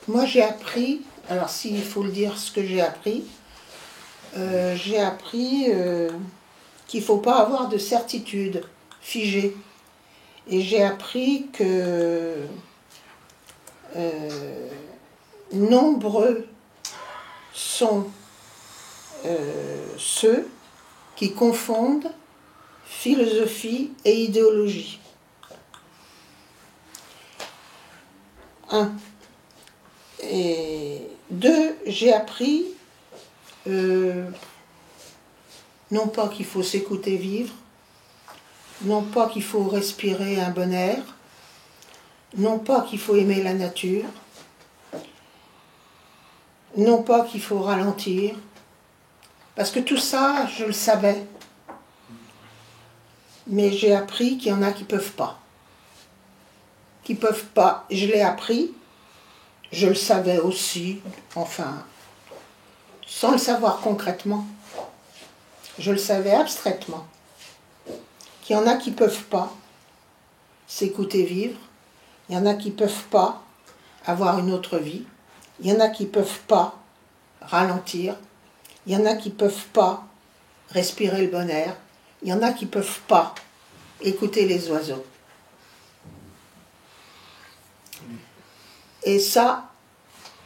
moi j'ai appris, alors s'il faut le dire ce que j'ai appris qu'il ne faut pas avoir de certitude figée. Et j'ai appris que nombreux sont ceux qui confondent philosophie et idéologie. 1. Et 2, j'ai appris non pas qu'il faut s'écouter vivre, non pas qu'il faut respirer un bon air, non pas qu'il faut aimer la nature, non pas qu'il faut ralentir, parce que tout ça, je le savais. Mais j'ai appris qu'il y en a qui ne peuvent pas. Qui ne peuvent pas. Je l'ai appris, je le savais aussi, enfin, sans le savoir concrètement. Je le savais abstraitement. Qu'il y en a qui ne peuvent pas s'écouter vivre, il y en a qui ne peuvent pas avoir une autre vie, il y en a qui ne peuvent pas ralentir, il y en a qui ne peuvent pas respirer le bon air, il y en a qui ne peuvent pas écouter les oiseaux. Et ça,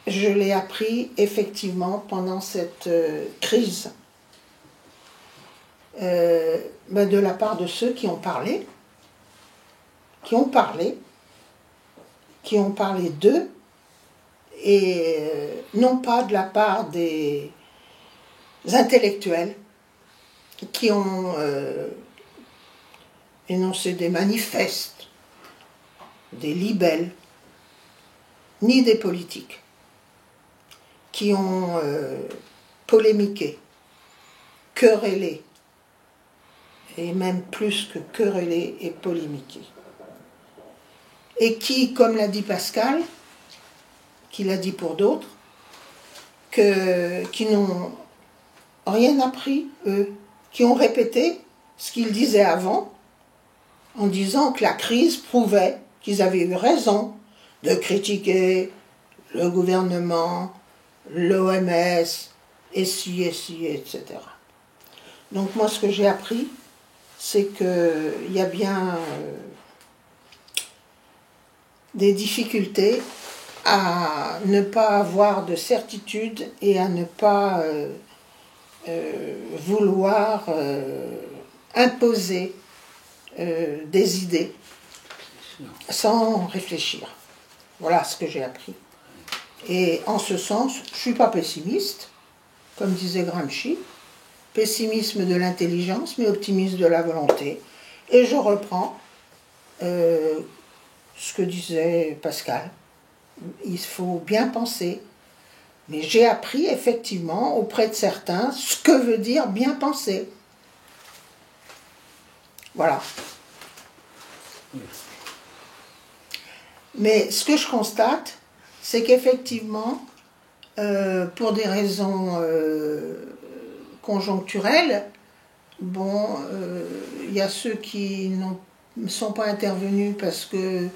je l'ai appris effectivement pendant cette crise de la part de ceux qui ont parlé d'eux, et non pas de la part des intellectuels qui ont énoncé des manifestes, des libelles, ni des politiques, qui ont polémiqué, querellé, et même plus que querellé et polémiqué. Et qui, comme l'a dit Pascal, qui l'a dit pour d'autres, qui n'ont rien appris, eux, qui ont répété ce qu'ils disaient avant, en disant que la crise prouvait qu'ils avaient eu raison de critiquer le gouvernement, l'OMS, etc. Donc moi, ce que j'ai appris, c'est qu'il y a bien des difficultés à ne pas avoir de certitude et à ne pas vouloir imposer des idées sans réfléchir. Voilà ce que j'ai appris. Et en ce sens, je ne suis pas pessimiste, comme disait Gramsci, pessimisme de l'intelligence, mais optimisme de la volonté. Et je reprends ce que disait Pascal. Il faut bien penser. Mais j'ai appris effectivement auprès de certains ce que veut dire bien penser. Voilà. Mais ce que je constate, c'est qu'effectivement, pour des raisons conjoncturelles, bon, il y a ceux qui ne sont pas intervenus parce que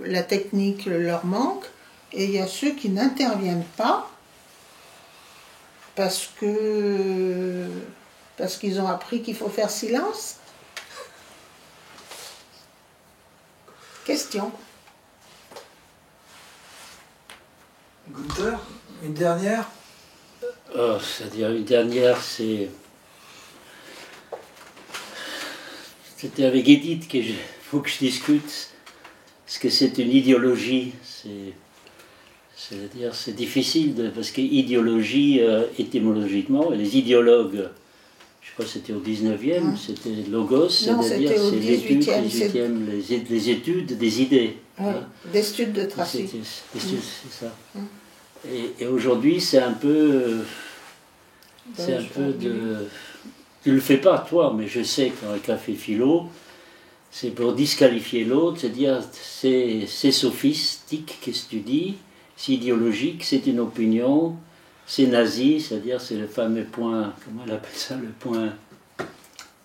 la technique leur manque, et il y a ceux qui n'interviennent pas parce qu'ils ont appris qu'il faut faire silence. Question. Gunther, une dernière? C'est-à-dire une dernière, c'était avec Edith qu'il faut que je discute, parce que c'est une idéologie, c'est-à-dire c'est difficile, parce que idéologie, étymologiquement, et les idéologues, je crois que c'était au 19e, c'était logos, c'est-à-dire c'est l'étude, les études des idées. Ouais, des études de trafic. C'est ça. Et aujourd'hui, c'est un peu... c'est un peu de... Tu le fais pas, toi, mais je sais qu'un café philo, c'est pour disqualifier l'autre, c'est dire c'est sophistique, qu'est-ce que tu dis, c'est idéologique, c'est une opinion, c'est nazi, c'est-à-dire c'est le fameux point, comment elle appelle ça, le point,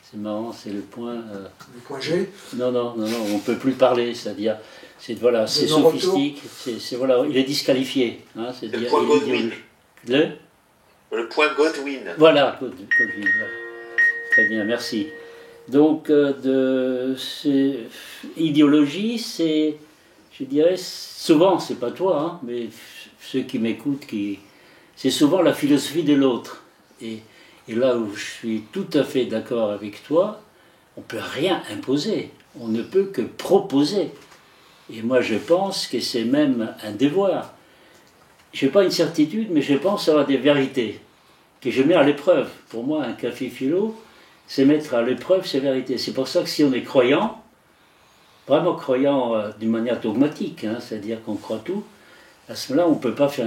c'est marrant, c'est le point... Le point G. Non, on ne peut plus parler, c'est-à-dire, c'est voilà, c'est sophistique, voilà, il est disqualifié. Hein, le point Godwin. Le point Godwin. Voilà, Godwin, voilà. Très bien, merci. Donc, idéologie, c'est, je dirais, souvent, c'est pas toi, hein, mais ceux qui m'écoutent, c'est souvent la philosophie de l'autre. Et là où je suis tout à fait d'accord avec toi, on ne peut rien imposer, on ne peut que proposer. Et moi, je pense que c'est même un devoir. Je n'ai pas une certitude, mais je pense avoir des vérités que je mets à l'épreuve. Pour moi, un café philo, c'est mettre à l'épreuve ces vérités. C'est pour ça que si on est croyant, vraiment croyant d'une manière dogmatique, hein, c'est-à-dire qu'on croit tout, à ce moment-là, on ne peut pas faire...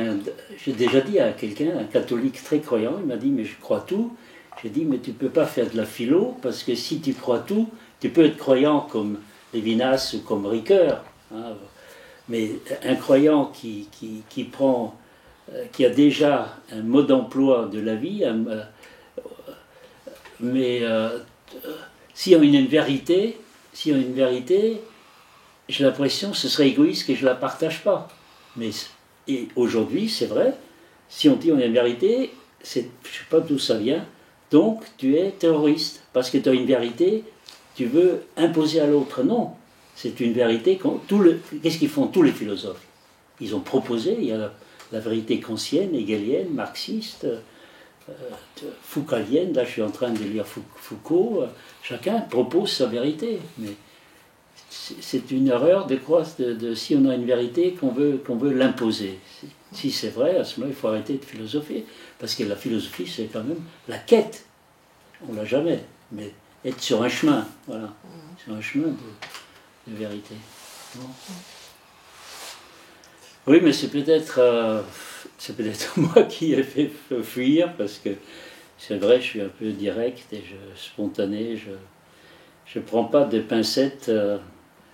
J'ai déjà dit à quelqu'un, un catholique très croyant, il m'a dit, mais je crois tout. J'ai dit, mais tu ne peux pas faire de la philo, parce que si tu crois tout, tu peux être croyant comme Lévinas ou comme Ricoeur. Hein, mais un croyant qui prend... qui a déjà un mode d'emploi de la vie, mais si on a une vérité, j'ai l'impression que ce serait égoïste que je ne la partage pas. Mais et aujourd'hui, c'est vrai, si on dit on a une vérité, je ne sais pas d'où ça vient, donc tu es terroriste, parce que tu as une vérité, tu veux imposer à l'autre. Non, c'est une vérité. Qu'est-ce qu'ils font tous les philosophes? Ils ont proposé, il y a la vérité kantienne, hegelienne, marxiste, foucaultienne. Là, je suis en train de lire Foucault. Chacun propose sa vérité. Mais c'est une erreur de croire si on a une vérité qu'on veut l'imposer. Si c'est vrai, à ce moment-là, il faut arrêter de philosopher. Parce que la philosophie, c'est quand même la quête. On ne l'a jamais. Mais être sur un chemin, voilà. Sur un chemin de vérité. Bon. Oui, mais c'est peut-être moi qui ai fait fuir, parce que c'est vrai, je suis un peu direct et spontané, je ne prends pas de pincettes,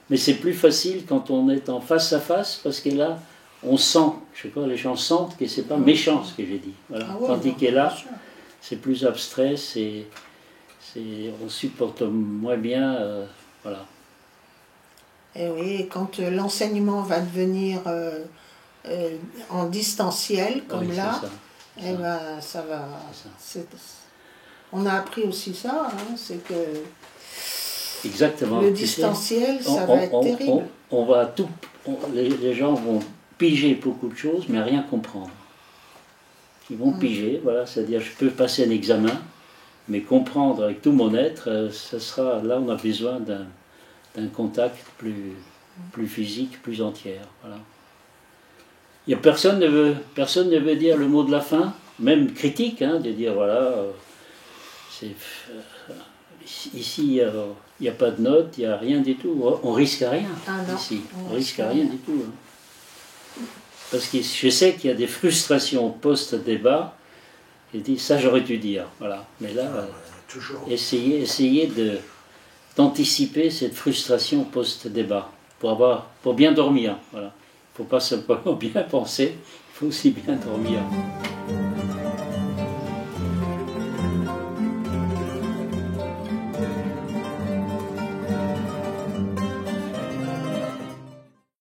mais c'est plus facile quand on est en face à face, parce que là, on sent, je sais pas, les gens sentent que c'est pas méchant ce que j'ai dit. Voilà. Ah ouais, tandis que là, c'est plus abstrait, on supporte moins bien, voilà. Et oui, quand l'enseignement va devenir en distanciel, comme oui, là, et ben, ça va. On a appris aussi ça, hein, c'est que exactement. Le distanciel, ça va être terrible. Les gens vont piger beaucoup de choses, mais rien comprendre. Ils vont piger, voilà, c'est-à-dire je peux passer un examen, mais comprendre avec tout mon être, ça sera, là on a besoin d'un contact plus physique, plus entier. Voilà. Il y a personne ne veut dire le mot de la fin, même critique, hein, de dire voilà, ici il n'y a pas de note, il n'y a rien du tout, on risque rien ici, on risque rien du tout. Hein. Parce que je sais qu'il y a des frustrations post-débat, j'ai dit ça j'aurais dû dire, voilà. Mais là, essayez d'anticiper cette frustration post-débat pour bien dormir. Voilà. Il ne faut pas simplement bien penser, il faut aussi bien dormir.